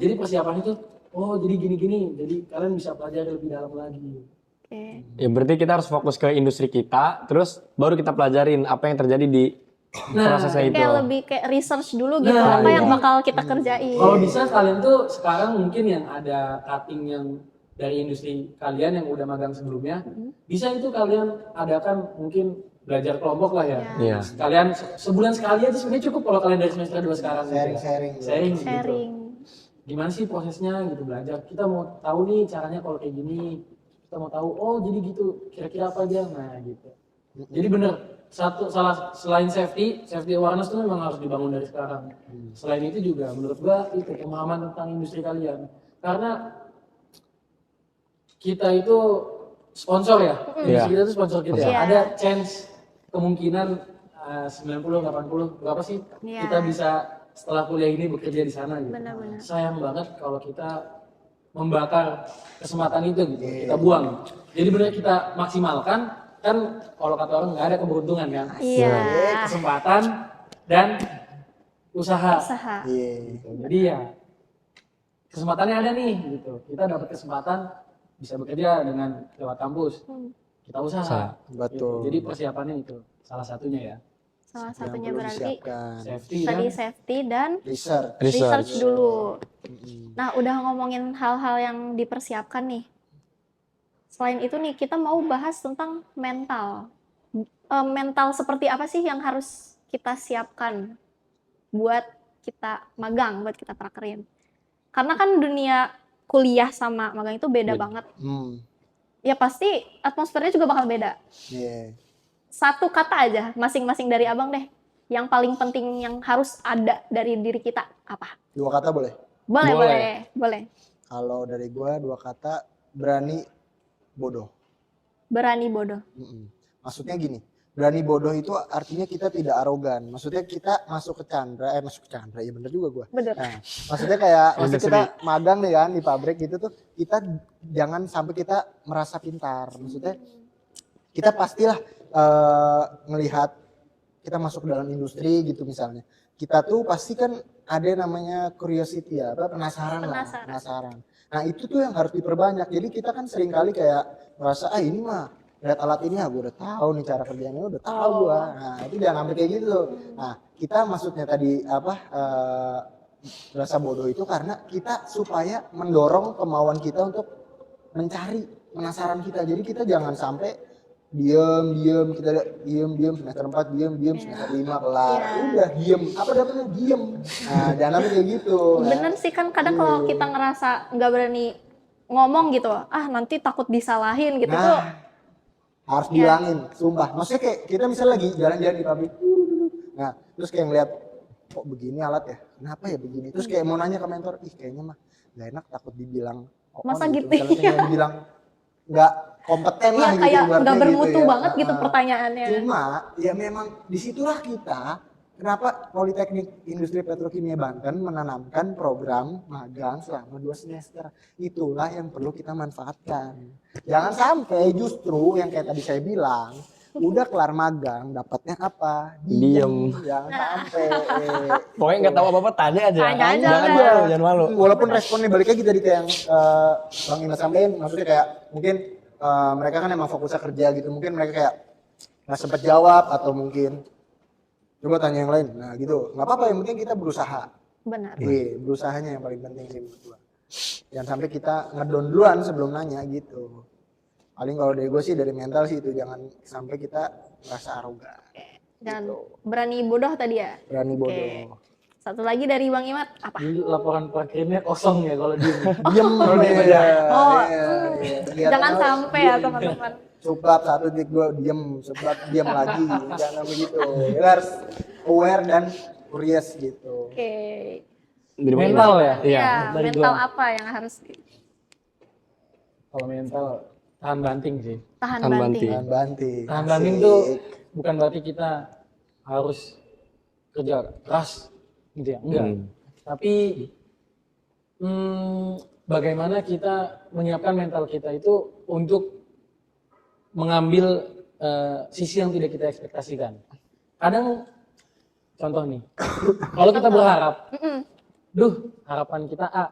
Jadi persiapan itu, jadi gini-gini. Jadi kalian bisa pelajari lebih dalam lagi. Oke. Ya berarti kita harus fokus ke industri kita, terus baru kita pelajarin apa yang terjadi di prosesnya itu. Kayak lebih kayak research dulu gitu, Nah, apa iya. yang bakal kita kerjain. Kalau bisa kalian tuh sekarang mungkin yang ada cutting yang dari industri kalian yang udah magang sebelumnya, bisa itu kalian adakan mungkin belajar kelompok lah ya. Iya. Kalian sebulan sekali aja sebenarnya cukup kalau kalian dari semester 2 sekarang. Sharing. Gitu. Sharing. Gimana sih prosesnya gitu, belajar. Kita mau tahu nih caranya kalau kayak gini. Kita mau tahu, jadi gitu. Kira-kira apa aja? Nah gitu. Jadi bener, selain safety awareness itu memang harus dibangun dari sekarang. Selain itu juga menurut gua itu pemahaman tentang industri kalian. Karena kita itu sponsor ya, industri kita itu sponsor kita ya. Iya. Ada chance kemungkinan 90-80 berapa sih Iya. kita bisa setelah kuliah ini bekerja di sana gitu. Benar-benar. Sayang banget kalau kita membakar kesempatan itu gitu, kita buang. Jadi benar kita maksimalkan, kan kalau kata orang nggak ada keberuntungan kan. Iya. Kesempatan dan usaha. Iya. Jadi ya kesempatannya ada nih gitu. Kita dapat kesempatan bisa bekerja dengan lewat kampus. Kita usaha. Betul. Gitu. Jadi persiapannya itu salah satunya ya. Salah Yang satunya perlu berarti disiapkan. Safety tadi dan safety dan Research. research dulu. Nah, udah ngomongin hal-hal yang dipersiapkan nih. Selain itu nih, kita mau bahas tentang mental. Mental seperti apa sih yang harus kita siapkan buat kita magang, buat kita prakerin? Karena kan dunia kuliah sama magang itu beda banget. Ya pasti atmosfernya juga bakal beda. Iya. Satu kata aja, masing-masing dari abang deh. Yang paling penting yang harus ada dari diri kita apa? 2 kata boleh? Boleh. Kalau dari gua 2 kata, berani bodoh. Berani bodoh. Maksudnya gini, berani bodoh itu artinya kita tidak arogan. Maksudnya kita masuk ke Chandra, ya bener juga gua. Bener. Nah, maksudnya kayak kita magang nih kan di pabrik gitu tuh, kita jangan sampai kita merasa pintar. Maksudnya kita pastilah ngelihat kita masuk dalam industri gitu misalnya. Kita tuh pasti kan ada namanya curiosity ya, penasaran. Nah itu tuh yang harus diperbanyak. Jadi kita kan sering kali kayak merasa ini mah lihat alat ini gue udah tahu nih cara kerjanya udah tahu gua. Nah itu jangan sampai kayak gitu. Nah kita maksudnya tadi rasa bodoh itu karena kita supaya mendorong kemauan kita untuk mencari penasaran kita. Jadi kita jangan sampai diam semester 4 diam semester 5 kelar udah diam apa dapetnya diam. Nah jangan sampai kayak gitu. Bener sih kan kadang kalau kita ngerasa nggak berani ngomong gitu, nanti takut disalahin gitu tuh. Harus bilangin, sumpah. Maksudnya kayak kita misalnya lagi jalan-jalan di pabrik, Nah terus kayak ngeliat kok begini alat ya, kenapa ya begini, terus kayak mau nanya ke mentor, ih kayaknya mah gak enak, takut dibilang Masa gitu? misalnya kayak dibilang nggak kompeten lah Iya gitu, kayak ibaratnya nggak gitu bermutu ya. banget gitu pertanyaannya. Cuma ya memang disitulah kita kenapa Politeknik Industri Petrokimia Banten menanamkan program magang selama 2 semester. Itulah yang perlu kita manfaatkan. Jangan sampai justru yang kayak tadi saya bilang, udah kelar magang dapatnya apa? Diem. Jangan sampai. Pokoknya nggak tahu apa-apa tanya aja. Tanya aja Jangan udah. malu, jangan malu. Walaupun responnya balik lagi dari kayak yang Bang Imas sampaikan, maksudnya kayak mungkin mereka kan emang fokusnya kerja gitu, mungkin mereka kayak nggak sempat jawab atau mungkin coba tanya yang lain, nah gitu nggak apa-apa, yang penting kita berusaha. Benar. Berusahanya yang paling penting sih menurut gua. Jangan sampai kita ngedon duluan sebelum nanya gitu. Paling kalau dari gue sih dari mental sih itu, jangan sampai kita merasa arogan. Dan Gitu. berani bodoh tadi ya. Berani bodoh. Oke. Satu lagi dari Bang Imat apa? Jadi laporan prakirimnya kosong ya kalau diem. Diam aja. Oh, Kelihatan jangan harus sampai ya diem. teman-teman. Suplap 1 detik 2 diem, suplap diam lagi, jangan begitu. Kita harus aware dan curious gitu. Oke. Dari Bang Mental Iman. ya? Iya. Ya, dari mental gua. apa yang harus Kalau mental tahan banting sih. tahan Tahan banting? banting. Tahan banting. Tahan banting tuh bukan berarti kita harus kerja keras gitu ya, enggak. Tapi bagaimana kita menyiapkan mental kita itu untuk mengambil sisi yang tidak kita ekspektasikan. Kadang contoh nih, kalau kita berharap, harapan kita A,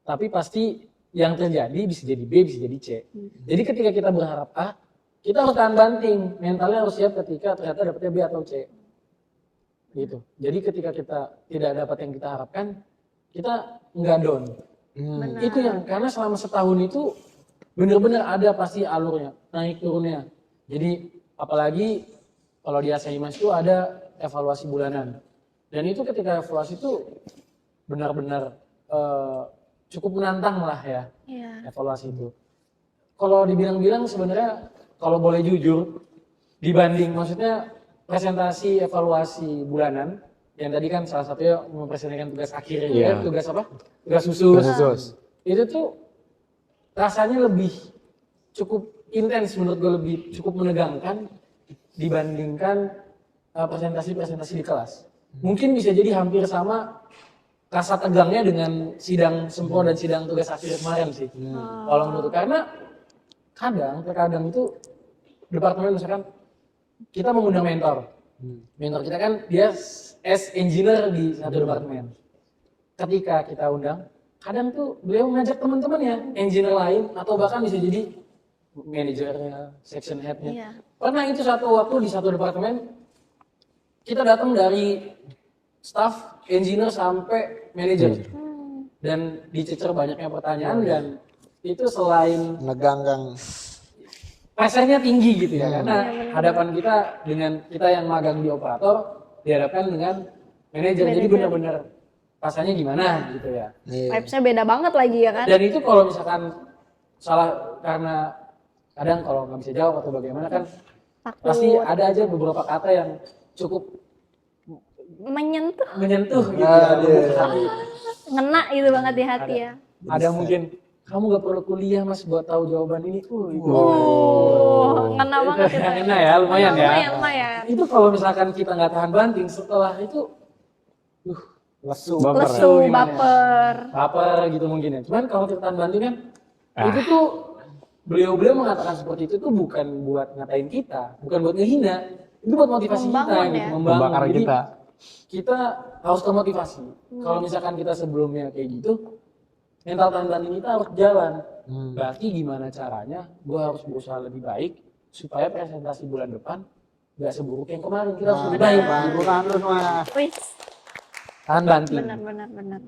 tapi pasti yang terjadi bisa jadi B, bisa jadi C. Jadi ketika kita berharap A, kita harus tahan banting, mentalnya harus siap ketika ternyata dapetnya B atau C. Gitu. Jadi ketika kita tidak dapat yang kita harapkan, kita nggak down. Benar. Itu yang karena selama setahun itu benar-benar ada pasti alurnya, naik turunnya. Jadi apalagi kalau di ASEIMAS itu ada evaluasi bulanan. Dan itu ketika evaluasi itu benar-benar cukup menantang lah ya, Iya. evaluasi itu. Kalau dibilang-bilang sebenarnya kalau boleh jujur, dibanding maksudnya presentasi evaluasi bulanan, yang tadi kan salah satunya mempresentasikan tugas akhir, Iya. tugas apa? Tugas khusus. Khusus. Itu tuh rasanya lebih cukup intens, menurut gue lebih cukup menegangkan dibandingkan presentasi-presentasi di kelas. Mungkin bisa jadi hampir sama rasa tegangnya dengan sidang sempro dan sidang tugas akhir kemarin sih. Kalau menurut, karena terkadang itu departemen misalkan kita mengundang mentor. Mentor kita kan dia as engineer di satu departemen. Ketika kita undang, kadang tuh beliau ngajak teman-temannya, engineer lain atau bahkan bisa jadi manajernya, section headnya. Iya. Pernah itu satu waktu di satu departemen kita datang dari staff, engineer sampai manajer. Dan dicecer banyaknya pertanyaan dan itu selain Menegangkan. pressure-nya tinggi gitu ya, karena hadapan kita dengan kita yang magang di operator dihadapkan dengan manajer, jadi benar-benar rasanya gimana gitu ya. Vibes-nya beda banget lagi ya kan? Dan itu kalau misalkan salah karena kadang kalau nggak bisa jawab atau bagaimana kan Takut. pasti ada aja beberapa kata yang cukup menyentuh, gitu ya, lembut hati. ngena gitu banget di hati ya. Ada mungkin kamu nggak perlu kuliah mas buat tahu jawaban ini. Itu. Ngena banget itu. Ngena ya, lumayan ya. Lumayan. Itu kalau misalkan kita nggak tahan banting setelah itu, Lesu. Baper. Lesu, gimana ya? baper. baper gitu mungkin ya. Cuman kalau kita tahan banting kan, itu tuh beliau-beliau mengatakan seperti itu tuh bukan buat ngatain kita, bukan buat ngehina, itu buat motivasi kita Membangun gitu, ya. Membakar Jadi, kita. kita harus termotivasi. Kalau misalkan kita sebelumnya kayak gitu, mental tahan banting kita harus jalan. Berarti gimana caranya? Gue harus berusaha lebih baik supaya presentasi bulan depan nggak seburuk yang kemarin. Kita harus lebih baik. Bukan lu semua. Wih, Tahan banting. benar.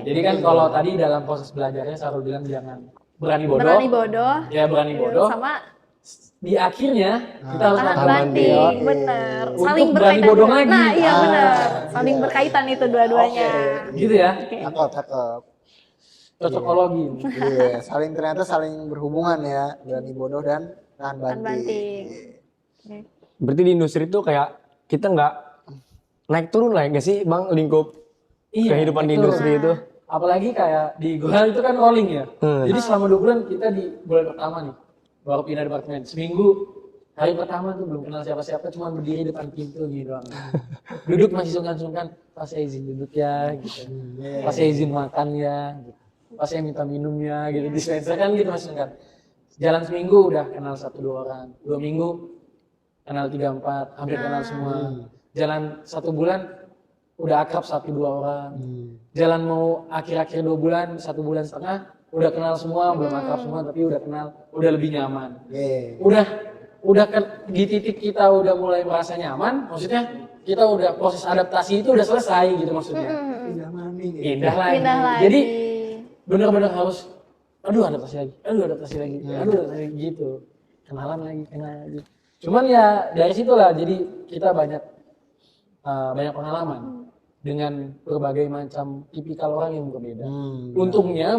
Jadi kan kalau tadi dalam proses belajarnya Sarul bilang jangan berani bodoh. Berani bodoh. Ya berani bodoh. Sama Di akhirnya kita harus tahan tahan banting. banting, bener. Untuk Saling berani berkaitan. bodoh juga. lagi. Nah, iya Ah, benar. Saling iya. berkaitan itu dua-duanya. Gitu ya. Cakep. Cocokologi. Iya, ternyata saling berhubungan ya, berani bodoh dan tahan Tahan banting. banting. Oke. Berarti di industri itu kayak kita nggak naik turun lah nggak sih bang lingkup kehidupan di betul. industri itu? Apalagi kayak di gua itu kan rolling ya. Jadi selama 2 bulan kita di bulan pertama nih baru pindah departemen. Seminggu hari pertama tuh belum kenal siapa-siapa, cuma berdiri depan pintu gitu doang. Duduk masih sungkan-sungkan, pas saya izin duduk ya gitu. Pas saya izin makan ya gitu. Pas saya minta minum ya gitu. Dispenser kan gitu masih sungkan. Jalan seminggu udah kenal 1-2 orang. 2 minggu kenal 3-4, hampir kenal semua. Jalan 1 bulan udah akrab 1-2 orang. Jalan mau akhir-akhir 2 bulan, 1 bulan setengah, udah kenal semua, belum akrab semua tapi udah kenal, udah lebih nyaman. Udah di titik kita udah mulai merasa nyaman, maksudnya kita udah proses adaptasi itu udah selesai gitu maksudnya. Indah mami. Indah lagi. Pindah lagi. Jadi benar-benar harus adaptasi lagi gitu. Kenalan lagi. Cuman ya dari situlah jadi kita banyak pengalaman dengan berbagai macam tipikal orang yang berbeda. Untungnya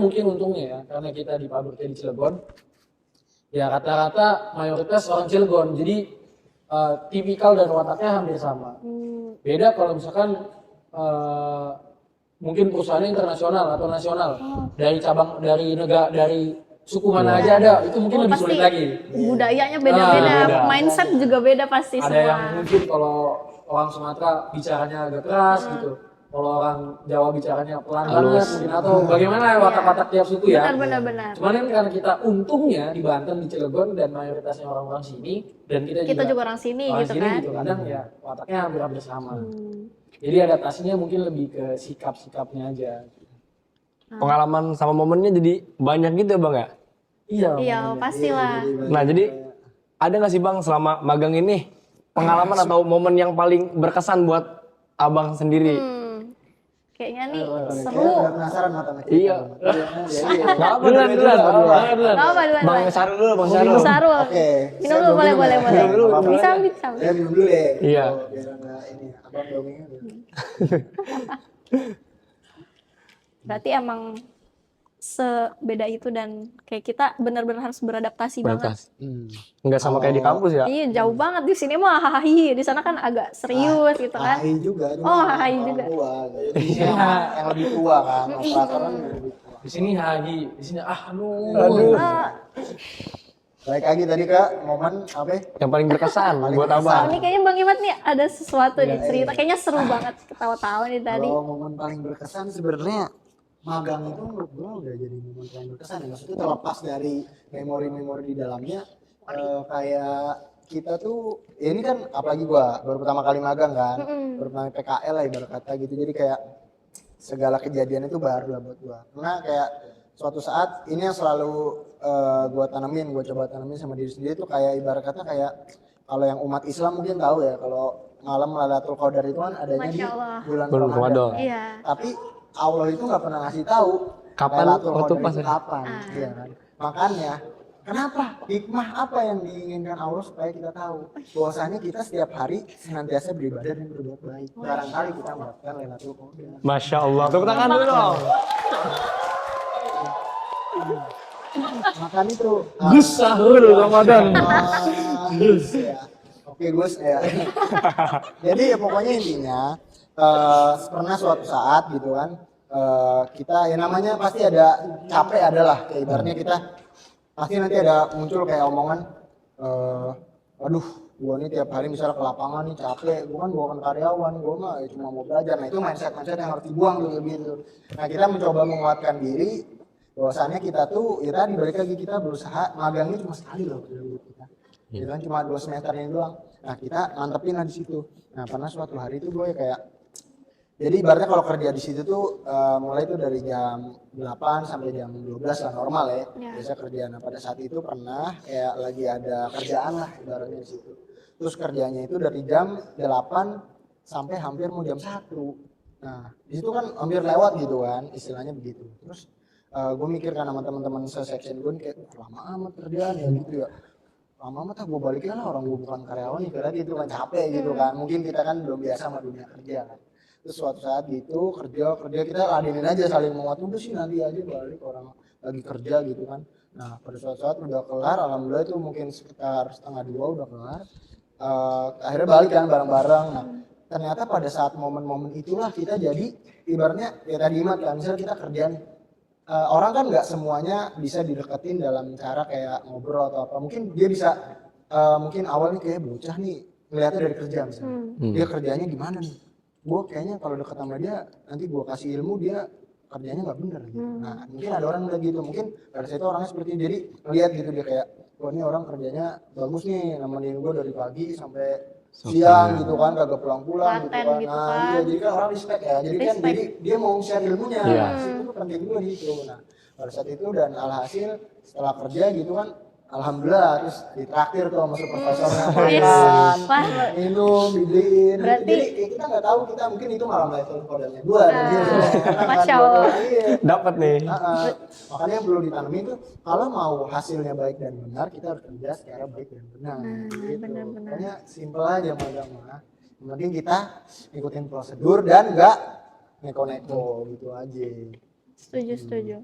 ya, karena kita di pabriknya di Cilegon, ya rata-rata mayoritas orang Cilegon, jadi tipikal dan wataknya hampir sama. Beda kalau misalkan mungkin perusahaannya internasional atau nasional, dari cabang, dari negara, dari suku mana aja ada, itu mungkin lebih sulit lagi. Budayanya beda-beda, beda. mindset juga beda pasti Ada semua. yang mungkin kalau orang Sumatera bicaranya agak keras gitu, kalau orang Jawa bicaranya pelan banget mungkin, atau bagaimana watak-watak tiap suku ya. Benar-benar. Cuman kan karena kita untungnya di Banten, di Cilegon, dan mayoritasnya orang-orang sini, dan kita juga orang sini gitu sini kan. gitu, kadang ya wataknya hampir sama. Jadi adaptasinya mungkin lebih ke sikap-sikapnya aja. Pengalaman sama momennya jadi banyak gitu ya bang ya? Iya, pastilah. Nah jadi ada nggak sih bang selama magang ini pengalaman atau momen yang paling berkesan buat abang sendiri? Kayaknya nih Kayaknya seru. udah penasaran sama kita. Iya. Nggak apa-apa, Duluan. Apa duluan? Bang Sarul dulu, Bang Sarul. Sarul. Oke. Minum dulu, boleh. Minum dulu. Bisa. Ya minum dulu deh. Iya. Biar enggak ini abang dongengnya dulu. Berarti emang sebeda itu dan kayak kita benar-benar harus beradaptasi banget. Enggak sama kayak di kampus ya? Iya, jauh banget di sini mah hahaha, di sana kan agak serius gitu kan. Hai juga. Oh, hai juga. Tua, gitu. Yang lebih tua kan, operatornya yang lebih tua. Di sini Hagi, di sini aduh. Baik lagi tadi Kak, momen apa? Yang paling berkesan buat Oh, abang. ini kayaknya Bang Imat nih ada sesuatu nih cerita. Kayaknya seru banget ketawa-tawa nih tadi. Kalau momen paling berkesan sebenarnya magang itu menurut gua udah jadi momen paling berkesan ya. Maksudnya terlepas dari memori-memori di dalamnya, kayak kita tuh ya ini kan apalagi gua baru pertama kali magang kan, baru pertama PKL lah ibarat kata gitu. Jadi kayak segala kejadian itu baru lah buat gua. Karena kayak suatu saat ini yang selalu gua coba tanamin sama diri sendiri tuh kayak ibarat kata kayak kalau yang umat Islam mungkin tahu ya, kalau malam Lailatul Qadar itu kan adanya di Masya Allah. bulan Bulan Ramadan. Ramadan. Iya. Tapi Allah itu nggak pernah ngasih tahu Kapan Lailatul waktu Qadar pas itu ya? kapan, iya kan? Makanya kenapa hikmah apa yang diinginkan Allah supaya kita tahu bahwasanya kita setiap hari senantiasa beribadah dan berbuat baik. Barangkali kita mendapatkan Lailatul Qadar. Masya Allah. Tepuk tangan dulu dong. Makan itu Gus sahur Ramadan. Gus ya. Oke Gus ya. Jadi ya pokoknya intinya pernah suatu saat gitu kan, kita ya namanya pasti ada capek adalah kayak ibaratnya kita pasti nanti ada muncul kayak omongan aduh gua nih tiap hari misalnya ke lapangan nih capek, gua kan bukan karyawan, gua mah ya cuma mau belajar. Nah itu mindset yang harus dibuang tuh gitu. Nah kita mencoba menguatkan diri bahwasannya kita tuh ya tadi balik lagi kita berusaha magangnya cuma sekali loh kita. Itu kan cuma 2 semester ini doang. Nah kita mantepin lah di situ. Nah pernah suatu hari itu gue kayak jadi ibaratnya kalau kerja di situ tuh mulai tuh dari jam 8 sampai jam 12 lah normal ya. Biasa kerja. Nah pada saat itu pernah kayak lagi ada kerjaan lah ibaratnya di situ. Terus kerjanya itu dari jam 8 sampai hampir mau jam 1. Nah di situ kan hampir lewat gitu kan istilahnya begitu. Terus gue mikir kan sama teman-teman se-section gue kayak lama amat kerjaan ya gitu ya. Lama amat gue balikin lah, orang gue bukan karyawan nih, berarti itu kan capek gitu kan. Mungkin kita kan belum biasa sama dunia kerja kan. Terus suatu saat gitu kerja kita ladenin aja saling menguat, udah sih nanti aja balik orang lagi kerja gitu kan. Nah pada suatu saat udah kelar, alhamdulillah itu mungkin sekitar 1:30 udah kelar. akhirnya balik kan bareng-bareng. Nah ternyata pada saat momen-momen itulah kita jadi ibaratnya ya tadi Mat kan, misalnya kita kerja nih, orang kan nggak semuanya bisa dideketin dalam cara kayak ngobrol atau apa. Mungkin dia bisa mungkin awalnya kayak bocah nih ngeliatnya dari kerja misalnya, dia kerjanya gimana nih, gue kayaknya kalau deket sama dia nanti gue kasih ilmu dia kerjanya nggak bener gitu. Nah mungkin ada orang udah gitu, mungkin pada saat itu orangnya seperti itu, jadi lihat gitu dia kayak wah ini orang kerjanya bagus nih, nemenin gue dari pagi sampai siang gitu kan, kagak pulang-pulang gitu Paten kan. gitu Nah kan. iya, jadi kan orang respect ya, jadi kan jadi dia mau share ilmunya. Iya. Itu tuh penting juga gitu. Nah pada saat itu dan alhasil setelah kerja gitu kan, alhamdulillah terus ditraktir tuh sama supervisornya Yes. makan, Wah, minum, dibeliin. Berarti- Jadi kayak kita nggak tahu, kita mungkin itu malam level kodenya dua. Masya Allah. Iya. Dapat nih. Makanya yang perlu ditanamin tuh kalau mau hasilnya baik dan benar, kita harus kerja secara baik dan benar. Gitu. benar-benar. Pokoknya simpel aja magang mah. Yang penting kita ikutin prosedur dan nggak neko-neko gitu aja. Setuju.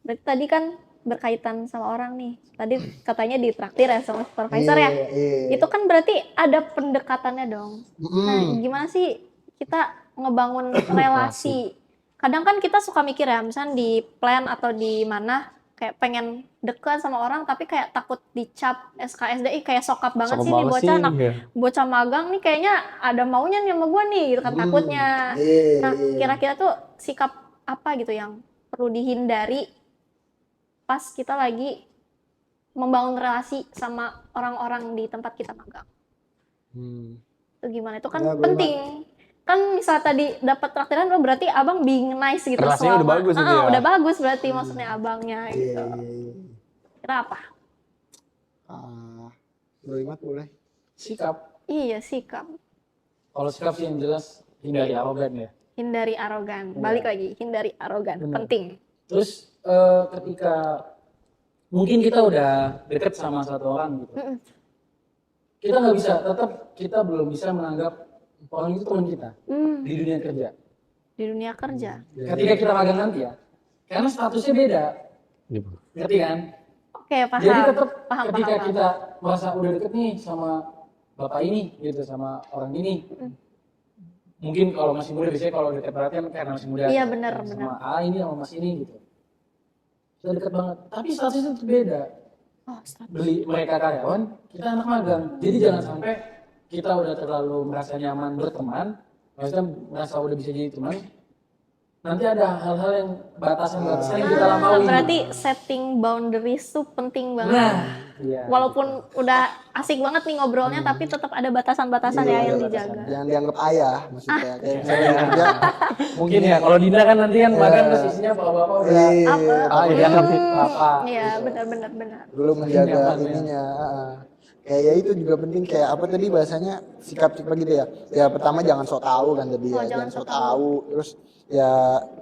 Berarti tadi kan berkaitan sama orang nih. Tadi katanya ditraktir ya sama supervisor ya. Iya. Itu kan berarti ada pendekatannya dong. Nah, gimana sih kita ngebangun relasi? Kadang kan kita suka mikir ya, misalnya di plan atau di mana kayak pengen deket sama orang tapi kayak takut dicap SKSDI kayak sokap banget Sokap sih nih banget bocah sih, anak iya. bocah magang nih kayaknya ada maunya nih sama gue nih gitu kan takutnya. Nah, kira-kira tuh sikap apa gitu yang perlu dihindari pas kita lagi membangun relasi sama orang-orang di tempat kita magang? Itu gimana? Itu kan Ya, gue penting. Kan misalnya tadi dapat traktiran, oh berarti abang being nice gitu. Relasinya udah bagus gitu ya? Udah bagus berarti maksudnya abangnya gitu. Kira apa? Bro Imat boleh. Sikap. Iya, sikap. Kalau sikap sih yang jelas hindari arogan ya. Hindari arogan. Balik lagi, hindari arogan. Benar. Penting. Terus ketika mungkin kita udah deket sama satu orang gitu, kita nggak bisa, tetap kita belum bisa menganggap orang itu teman kita di dunia kerja. Di dunia kerja. Ketika kita magang nanti ya, karena statusnya beda, ngerti kan? Oke, paham. Jadi tetap paham. ketika kita merasa udah deket nih sama bapak ini gitu, sama orang ini, mungkin kalau masih muda biasanya kalau deket perhatian karena masih muda. Iya, benar. Sama A ini sama Mas ini gitu. Kita deket banget, tapi statusnya itu beda. Oh, status. Beli mereka karyawan, kita anak magang. Jadi jangan sampai kita udah terlalu merasa nyaman berteman, maksudnya merasa udah bisa jadi teman, nanti ada hal-hal yang batasan-batasan yang kita lampaui. Berarti setting boundaries tuh penting banget. Nah, iya. Walaupun udah asik banget nih ngobrolnya, tapi tetap ada batasan-batasan ya yang dijaga. Jangan dianggap ayah maksudnya. Kayak misalnya kerja, Mungkin ya, kalau Dinda kan nanti kan magang terus isinya bapak-bapak udah Apa? iya kan bapak. Iya, benar. belum menjaga Nyaman, ya. ininya. Kayak ya itu juga penting, kayak apa tadi bahasanya, sikap-sikap gitu ya. Ya pertama jangan sok tahu kan tadi ya, jangan sok tahu. Terus ya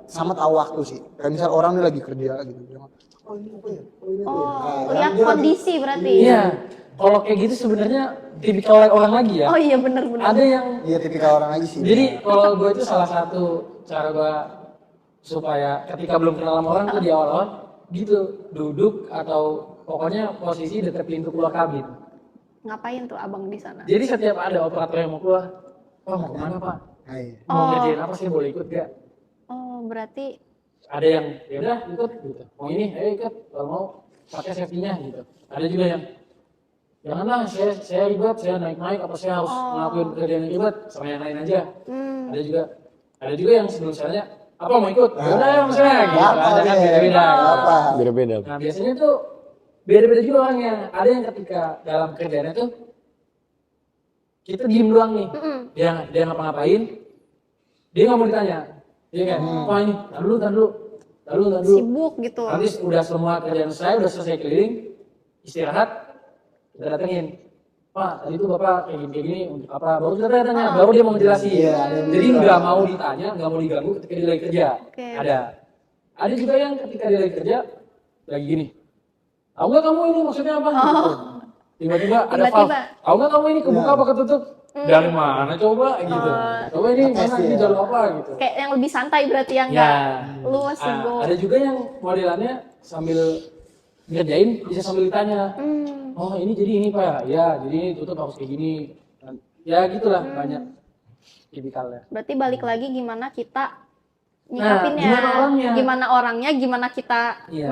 sama tahu waktu sih. Kayak misal orang ini lagi kerja gitu. Jangan, oh ini apa ya? Oh ini apa ya? Nah, Lihat dia lagi- kondisi berarti. Iya, kalau kayak gitu sebenarnya tipikal orang lagi ya. Oh iya, benar. Ada yang Iya tipikal orang aja sih. jadi kalau gue itu salah satu cara gue supaya ketika belum kenal sama orang tuh di awal-awal gitu duduk atau pokoknya posisi dekat pintu keluar kabin. Ngapain tuh abang di sana? Jadi setiap ada operator yang mau keluar, mau kemana pak? Nah, iya. Mau ngerjain apa sih, boleh ikut gak? Oh, berarti Ada yang ya udah ikut gitu. Mau ini, ayo ikut. Kalau mau pakai safety-nya gitu. Ada juga yang janganlah saya ribet, saya naik-naik apa saya harus ngelakuin kerjaan yang ribet sama yang lain aja. Ada juga yang sebelumnya apa mau ikut? Ya udah ya maksudnya gitu. Ada kan beda-beda. Apa? Beda-beda. Nah biasanya tuh beda-beda juga orangnya. Ada yang ketika dalam kerjaannya tuh kita diem doang nih. Dia ngapa-ngapain, dia nggak mau ditanya. Dia kayak, wah ini, tar dulu. sibuk gitu. Nanti udah semua kerjaan saya, udah selesai keliling, istirahat, kita datengin. Pak, tadi tuh Bapak kayak gini untuk apa? Baru kita tanya, baru dia mau ngejelasin. Jadi nggak mau ditanya, nggak mau diganggu ketika dia lagi kerja. Oke. Ada juga yang ketika dia lagi kerja, lagi gini. Tahu nggak kamu ini maksudnya apa? Gitu. Tiba-tiba ada valve. Tahu nggak kamu ini kebuka apa ketutup? Dari mana coba gitu. Coba ini mana ini jalur apa gitu. Kayak yang lebih santai berarti yang Ya. nggak luas sibuk. Ada juga yang modelannya sambil ngerjain bisa sambil ditanya. oh ini jadi ini Pak ya, jadi ini tutup harus kayak gini ya gitulah banyak tipikalnya. Berarti balik lagi gimana kita Nah, nyikapinnya, gimana orangnya, gimana kita Iya.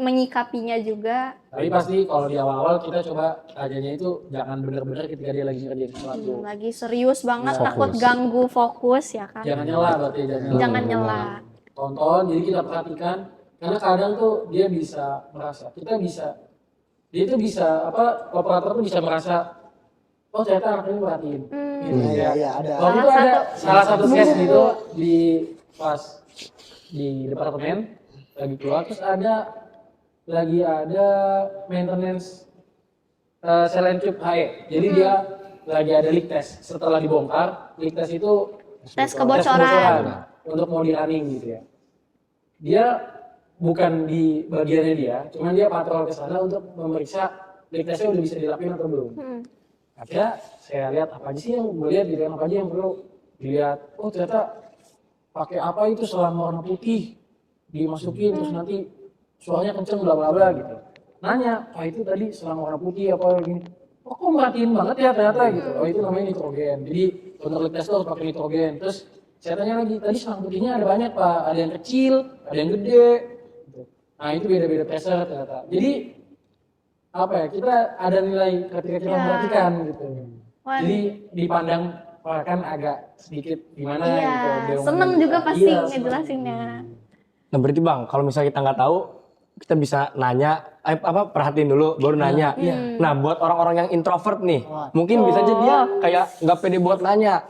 menyikapinya juga. Tapi pasti kalau di awal-awal kita coba ajanya itu jangan bener-bener ketika dia lagi ngerjain sesuatu. Lagi serius banget, Fokus. takut ganggu fokus ya kan. Jangan nyela berarti Jangan nyela. Tonton, jadi kita perhatikan karena kadang tuh dia bisa merasa, dia itu bisa operator tuh bisa merasa oh ternyata anak ini perhatiin. Gitu, ya. Iya, ada. Waktu itu ada salah satu case gitu di pas di departemen lagi keluar terus lagi ada maintenance selain tube HE. Jadi dia lagi ada leak test. Setelah dibongkar, leak test itu Tes kebocoran. untuk mau di running gitu ya. Dia bukan di bagiannya dia, cuman dia patrol ke sana untuk memeriksa leak testnya udah bisa dilakuin atau belum. Akhirnya saya lihat apa aja sih yang gue lihat gitu, apa aja yang perlu dilihat. Oh ternyata pakai apa itu selang warna putih dimasukin terus nanti suaranya kenceng bla bla bla gitu. Nanya, itu tadi selang warna putih apa gini. Oh kok merhatiin banget ya ternyata gitu. Oh itu namanya nitrogen. Jadi untuk leak test itu harus pakai nitrogen. Terus saya tanya lagi, tadi selang putihnya ada banyak Pak, ada yang kecil, ada yang gede. Gitu. Nah itu beda-beda pressure ternyata. Jadi apa ya, kita ada nilai ketika kita memperhatikan gitu. Jadi dipandang kan agak sedikit gimana gitu. Iya, seneng juga pasti ngejelasinnya. Nah berarti Bang, kalau misalnya kita nggak tahu, kita bisa nanya, perhatiin dulu, baru nanya. Nah buat orang-orang yang introvert nih, mungkin bisa aja dia kayak nggak pede buat nanya.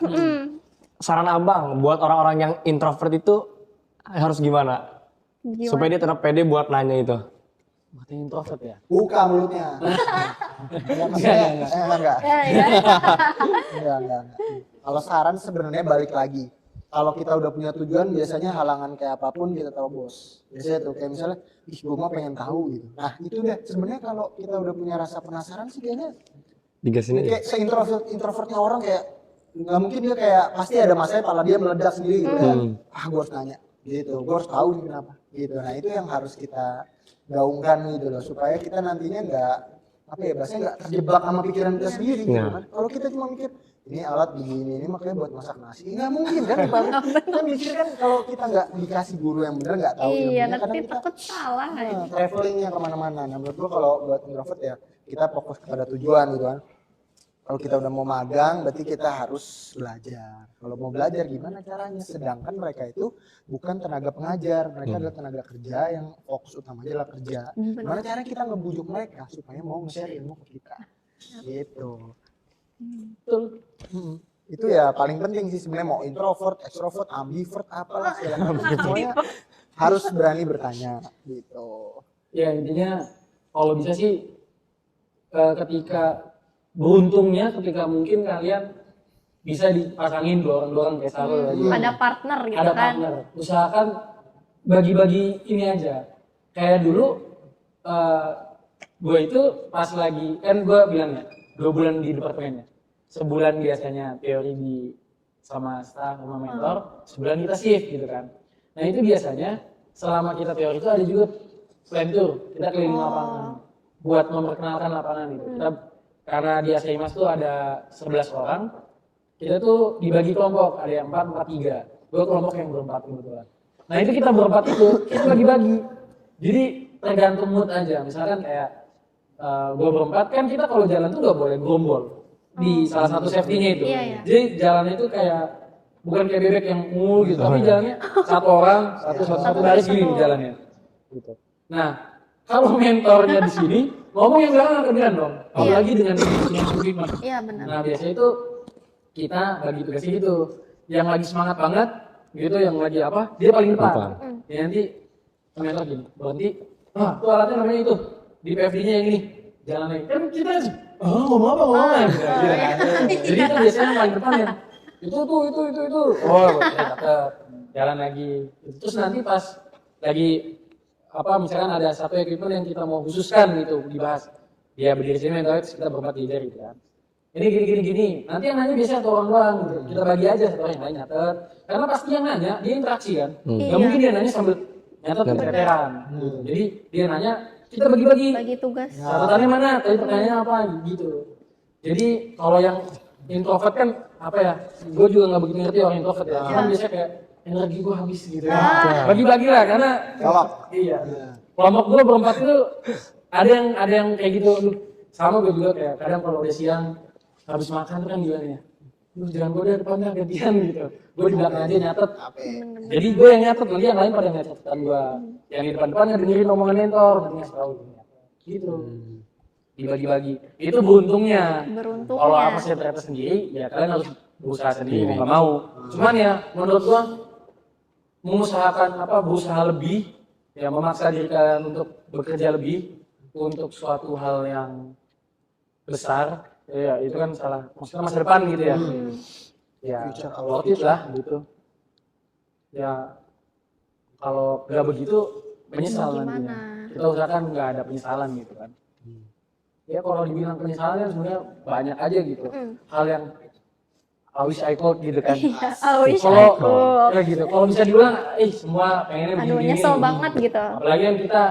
Saran Abang buat orang-orang yang introvert itu harus gimana? Supaya dia tetap pede buat nanya itu. Buat yang introvert ya? Buka mulutnya. Enggak. Kalau saran sebenarnya balik lagi. Kalau kita udah punya tujuan, biasanya halangan kayak apapun kita tahu bos. Biasanya tuh kayak misalnya, gue mah pengen tahu gitu. Nah itu udah sebenarnya kalau kita udah punya rasa penasaran sih kayaknya. Digasin aja. Kayak introvertnya orang kayak nggak mungkin dia kayak pasti ada masanya pala dia meledak sendiri gitu kan. Gue harus nanya gitu, gue harus tahu nih kenapa gitu. Nah itu yang harus kita gaungkan gitu loh supaya kita nantinya nggak bahasanya nggak terjebak sama pikiran kita sendiri gitu kan. Kalau kita cuma mikir ini alat begini, ini makanya buat masak nasi, nggak mungkin kan. Kita mikir kan kalau kita nggak dikasih guru yang benar nggak tahu Iya, ilmunya, nanti kadang kita takut salah. travelingnya kemana-mana. Nah menurut gua kalau buat introvert ya kita fokus kepada tujuan gitu kan. Kalau kita udah mau magang, berarti kita harus belajar. Kalau mau belajar gimana caranya? Sedangkan mereka itu bukan tenaga pengajar, mereka adalah tenaga kerja yang fokus utamanya adalah kerja. Gimana caranya kita ngebujuk mereka supaya mau nge-share ilmu ke kita? Gitu. Betul. Itu ya paling penting sih sebenarnya, mau introvert, extrovert, ambivert, apalah segala macam. Semuanya harus berani bertanya gitu. Ya intinya kalau bisa sih ketika beruntungnya ketika mungkin kalian bisa dipasangin dua orang kayak Sarul tadi. Ada partner gitu Ada kan. partner. Usahakan bagi-bagi ini aja. Kayak dulu gue itu pas lagi kan gue bilang ya 2 bulan di departemennya. Sebulan biasanya teori sama staff sama mentor, sebulan kita shift gitu kan. Nah itu biasanya selama kita teori itu ada juga plan tour, kita keliling lapangan buat memperkenalkan lapangan itu. Kita karena di ASEIMAS tuh ada 11 orang, kita tuh dibagi kelompok, ada yang 4, 4, 3. Gue kelompok yang berempat kebetulan. Nah itu kita berempat itu bagi-bagi. Jadi tergantung mood aja. Misalkan kayak gue berempat, kan kita kalau jalan tuh gak boleh gerombol di salah satu safety-nya itu. Jadi jalannya itu kayak bukan kayak bebek yang gitu, tapi jalannya satu orang, satu baris gini jalannya. Gitu. Nah kalau mentornya di sini ngomong yang belakang kedengeran dong, apalagi dengan yang sempit. Iya benar. Nah biasanya itu kita bagi tugasnya gitu, yang lagi semangat banget gitu, yang lagi apa, dia paling depan. Ya nanti mentor gini, berhenti, itu alatnya namanya itu, di PFD-nya yang ini, jalannya. Kan kita ngomong apa. Jadi itu biasanya yang paling depan ya, itu. Jalan lagi. Terus nanti pas lagi misalkan ada satu equipment yang kita mau khususkan gitu dibahas, dia berdiri sini mentor, kita berempat leader gitu kan. Ini gini. Nanti yang nanya biasanya satu orang doang gitu. Kita bagi aja satu orang yang lain nyatet. Karena pasti yang nanya dia interaksi kan. Gak mungkin dia nanya sambil nyatet keteteran. Gitu. Jadi dia nanya kita bagi-bagi. Bagi tugas. Catatannya mana? Tadi pertanyaannya apa? Gitu. Jadi kalau yang introvert kan apa ya? Gue juga nggak begitu ngerti orang introvert ya. Cuman biasanya kayak energi gue habis gitu ya. Bagi-bagi lah karena Jawab. iya. Kelompok gue berempat itu ada yang kayak gitu. Sama gue juga kayak kadang kalau udah siang habis makan tuh kan gimana ya? Jangan gue dari depannya gantian gitu. Gue di belakang aja nyatet. Jadi gue yang nyatet, nanti yang lain pada nggak catatan gue. Yang di depan dengerin omongan mentor, nanti ngasih tahu. Gitu. Dibagi-bagi. Itu beruntungnya. Kalau apa sih ternyata sendiri, ya kalian harus berusaha sendiri, mau nggak mau. Cuman ya menurut gue mengusahakan berusaha lebih, ya memaksa diri kalian untuk bekerja lebih untuk suatu hal yang besar. Ya itu kan salah, maksudnya masa depan gitu ya. Ya, worth it lah gitu. Ya, kalau nggak begitu menyesal nantinya. Kita usahakan nggak ada penyesalan gitu kan. Ya kalau dibilang penyesalan sebenarnya banyak aja gitu. Hal yang I wish I could gitu kan. Kalau ya gitu, kalau bisa diulang, semua pengennya begini. Aduh, nyesel banget gitu. Apalagi kan kita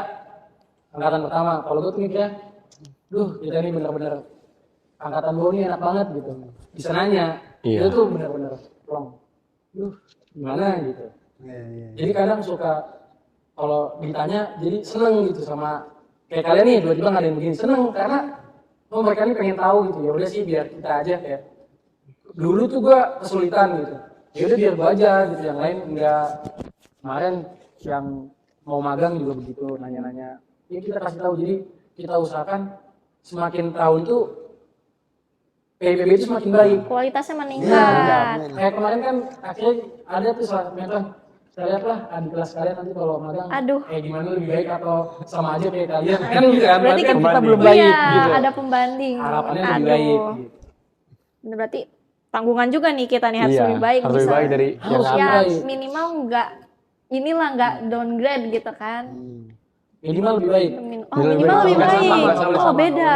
angkatan pertama. Kalau gue tuh mikirnya, kita ini bener-bener angkatan gue ini enak banget gitu, bisa nanya, itu tuh bener-bener plong, gimana gitu. Jadi kadang suka kalau ditanya, jadi seneng gitu sama kayak kalian nih, tiba-tiba ngadain begini, seneng karena mereka ini pengen tahu gitu. Ya udah sih biar kita aja kayak dulu tuh gue kesulitan gitu, ya udah biar gue aja gitu, yang lain enggak. Kemarin yang mau magang juga begitu, nanya-nanya, ya kita kasih tahu. Jadi kita usahakan semakin tahun tuh PIPB itu semakin baik, kualitasnya meningkat. Kayak kemarin kan akhirnya ada tuh salah mentor, saya lihat lah adik kelas kalian nanti kalau magang kayak gimana lebih baik atau sama aja kayak kalian kan gitu kan. Berarti kan kita belum baik gitu. Ada pembanding. Harapannya lebih baik gitu. Berarti tanggungan juga nih kita nih harus lebih baik. Harus lebih baik dari yang minimal nggak downgrade gitu kan. Minimal lebih baik. Minimal lebih baik. Oh beda.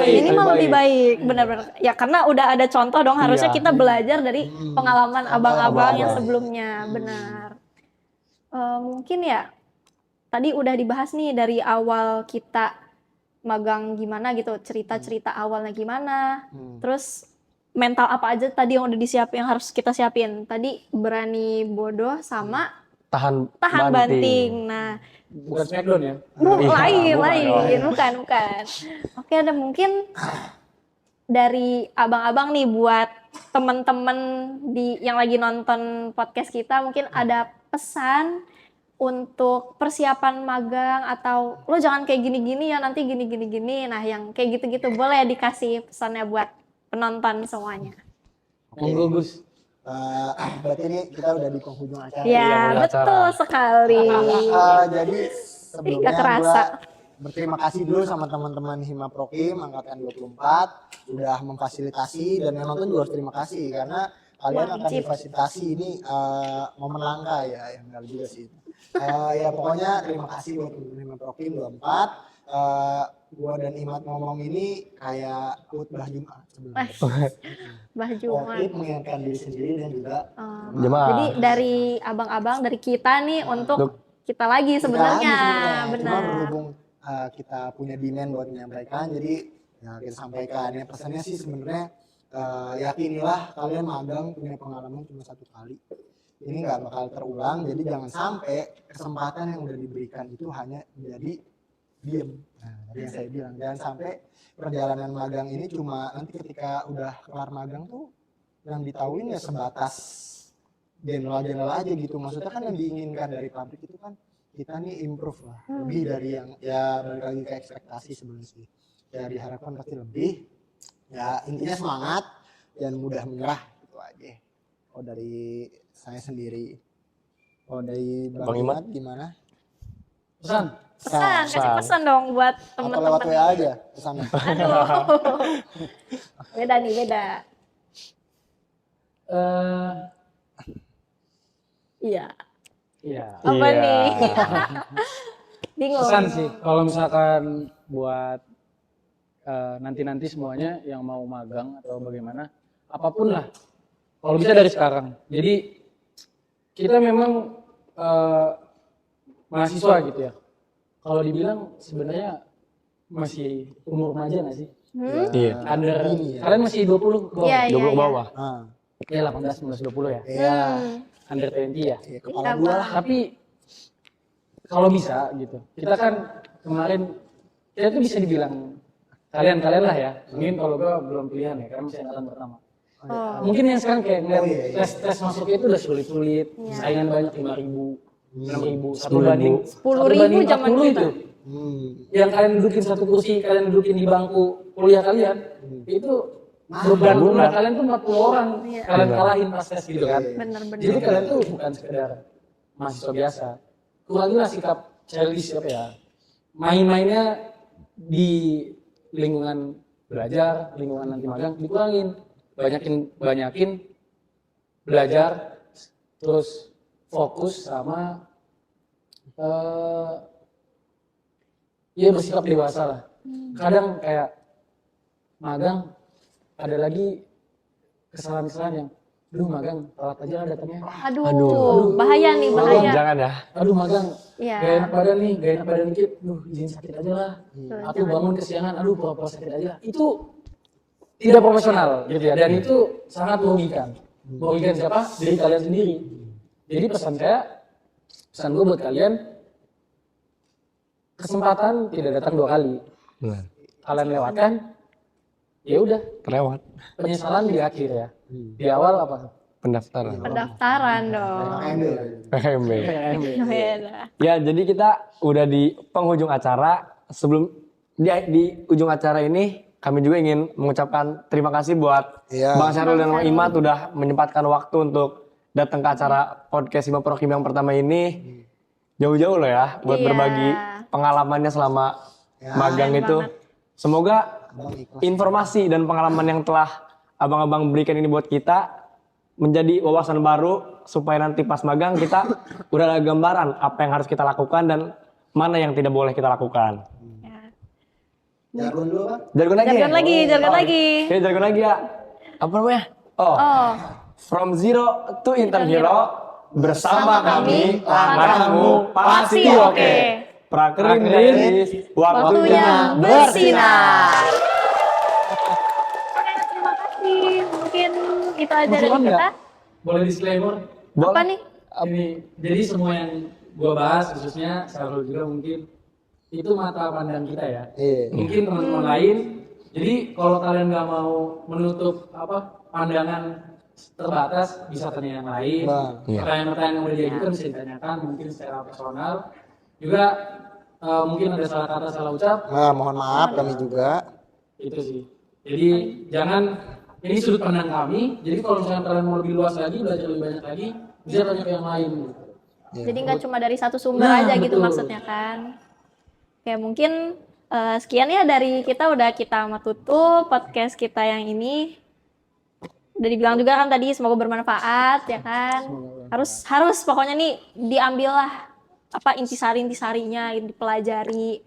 Minimal lebih baik. Benar-benar. Ya karena udah ada contoh dong. Harusnya kita belajar dari pengalaman abang-abang yang sebelumnya. Benar. Mungkin ya tadi udah dibahas nih dari awal kita magang gimana gitu. Cerita-cerita awalnya gimana. Terus mental apa aja tadi yang udah disiapin, yang harus kita siapin. Tadi berani bodoh sama tahan banting. Nah, bukan Smackdown ya? Lain, bukan. Oke, ada mungkin dari abang-abang nih buat teman-teman yang lagi nonton podcast kita, mungkin ada pesan untuk persiapan magang atau lo jangan kayak gini-gini ya, nanti gini. Nah, yang kayak gitu-gitu boleh dikasih pesannya buat penonton semuanya. Monggo Gus. Berarti ini kita udah di penghujung acara. Ya, betul sekali. Jadi sebelumnya gue berterima kasih dulu sama teman-teman Hima Prokim angkatan 24 udah memfasilitasi, dan yang nonton juga harus terima kasih karena kalian akan difasilitasi. Ini momen langka ya, yang enggak juga sih. Ya pokoknya terima kasih buat teman-teman Hima Prokim 24. Gua dan Imat ngomong ini kayak khutbah Jumat sebenarnya. Khutbah Jumat. Mengingatkan diri sendiri dan juga jemaah. Jadi dari abang-abang, dari kita nih untuk kita lagi sebenarnya. Benar. Cuma berhubung kita punya demand buat menyampaikan, jadi ya kita sampaikan. Ya pesannya sih sebenarnya yakinilah kalian magang punya pengalaman cuma 1 kali. Ini nggak bakal terulang, jadi jangan sampai kesempatan yang udah diberikan itu hanya menjadi diem. Nah, tadi yang saya bilang, jangan sampai perjalanan magang ini cuma nanti ketika udah kelar magang tuh yang ditahuin ya sebatas general aja gitu. Maksudnya kan yang diinginkan dari pabrik itu kan kita nih improve lah, lebih dari yang ya balik lagi ke ekspektasi sebenarnya sih. Ya diharapkan pasti lebih. Ya intinya semangat, jangan mudah menyerah, gitu aja. Oh dari saya sendiri. Oh dari Bang Imat gimana? Kasih pesan dong buat teman-teman. Atau lewat WA aja pesannya. Aduh. Beda. Iya. Apa nih? Bingung. Pesan sih, kalau misalkan buat nanti semuanya yang mau magang atau bagaimana, apapun lah. Kalau bisa dari sekarang. Jadi kita memang mahasiswa gitu ya. kalau dibilang sebenarnya masih umur remaja nggak sih? Iya. Under kalian masih 20 ke bawah? Iya, 20 ke iya. bawah. Nah, Ya 18, 19, 20 ya. iya. Under 20 ya. Ya, kepala gua lah. Tapi kalau bisa gitu. Kita kan kemarin kita tuh bisa dibilang kalian lah ya. Mungkin kalau gua belum pilihan ya, karena masih angkatan pertama. Oh. Mungkin yang sekarang kayak ngeliat iya. tes masuknya itu udah sulit-sulit, saingan banyak 5.000, 6.000, satu 10.000. banding 10.000 zaman 40 kita. itu. Yang kalian dudukin satu kursi, kalian dudukin di bangku kuliah kalian, itu beban jumlah kalian tuh 40 orang, kalian kalahin pas tes gitu kan. Bener-bener. Jadi kalian tuh bukan sekedar mahasiswa biasa. Kurangilah sikap childish apa ya. Main-mainnya di lingkungan belajar, lingkungan nanti magang dikurangin. Banyakin belajar, terus fokus sama ya bersikap dewasa lah. Kadang kayak magang ada lagi kesalahan-kesalahan yang aduh magang telat aja lah datangnya. Aduh, bahaya nih, bahaya. Jangan ya. Aduh magang Iya. gak enak badan nih, gak enak badan dikit, izin sakit aja lah. Atau bangun kesiangan, aduh pura-pura sakit aja. Itu tidak profesional gitu ya, dan itu sangat merugikan. Merugikan siapa? Diri kalian sendiri. Jadi pesan gue buat kalian, kesempatan tidak datang 2 kali. Benar. Kalian lewatkan, ya udah. Terlewat. Penyesalan di akhir ya. Di awal apa? Pendaftaran. Pendaftaran dong. PMB. Beda. Ya, jadi kita udah di penghujung acara. Sebelum di ujung acara ini, kami juga ingin mengucapkan terima kasih buat Iya. Bang Syahrul dan Bang Imat udah menyempatkan waktu untuk datang ke acara podcast Hima Prokim yang pertama ini. Jauh-jauh loh ya, buat Iya. berbagi pengalamannya selama magang keren itu. banget. Semoga informasi dan pengalaman yang telah abang-abang berikan ini buat kita menjadi wawasan baru supaya nanti pas magang kita udah ada gambaran apa yang harus kita lakukan dan mana yang tidak boleh kita lakukan. Jargon dulu kan? Jargon lagi. Jargon lagi, jargon lagi. Oke, jargon lagi ya. Apa namanya? Oh. From zero to intern hero bersama kami langkahmu pasti oke. Prakerin Dairies, waktunya bersinar. Oke, terima kasih. Mungkin itu aja dari Masuk kita. nggak? Boleh disclaimer? Apa nih? Ini, jadi semua yang gua bahas khususnya Syahrul juga mungkin itu mata pandang kita ya. Iya. Mungkin teman-teman lain. Jadi kalau kalian nggak mau menutup pandangan terbatas, bisa tanya yang lain. Bang. Pertanyaan-pertanyaan yang udah diajukan bisa ditanyakan mungkin secara personal. Juga mungkin ada salah kata, salah ucap. Nah, mohon maaf kami juga. Itu sih. Jadi jangan, ini sudut pandang kami. Jadi kalau misalnya kalian mau lebih luas lagi, belajar lebih banyak lagi, bisa tanya ke yang lain. Jadi nggak cuma dari satu sumber Nah, aja gitu betul. maksudnya kan. Oke, mungkin sekian ya dari kita, udah kita mau tutup podcast kita yang ini. Udah dibilang juga kan tadi, semoga bermanfaat ya kan. Harus pokoknya nih diambillah apa intisari-intisarinya, dipelajari.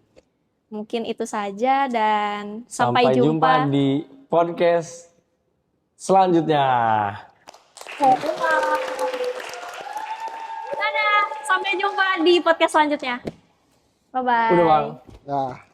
Mungkin itu saja dan sampai jumpa. di podcast selanjutnya. Dadah, sampai jumpa di podcast selanjutnya. Bye bye. Udah, Bang. Nah.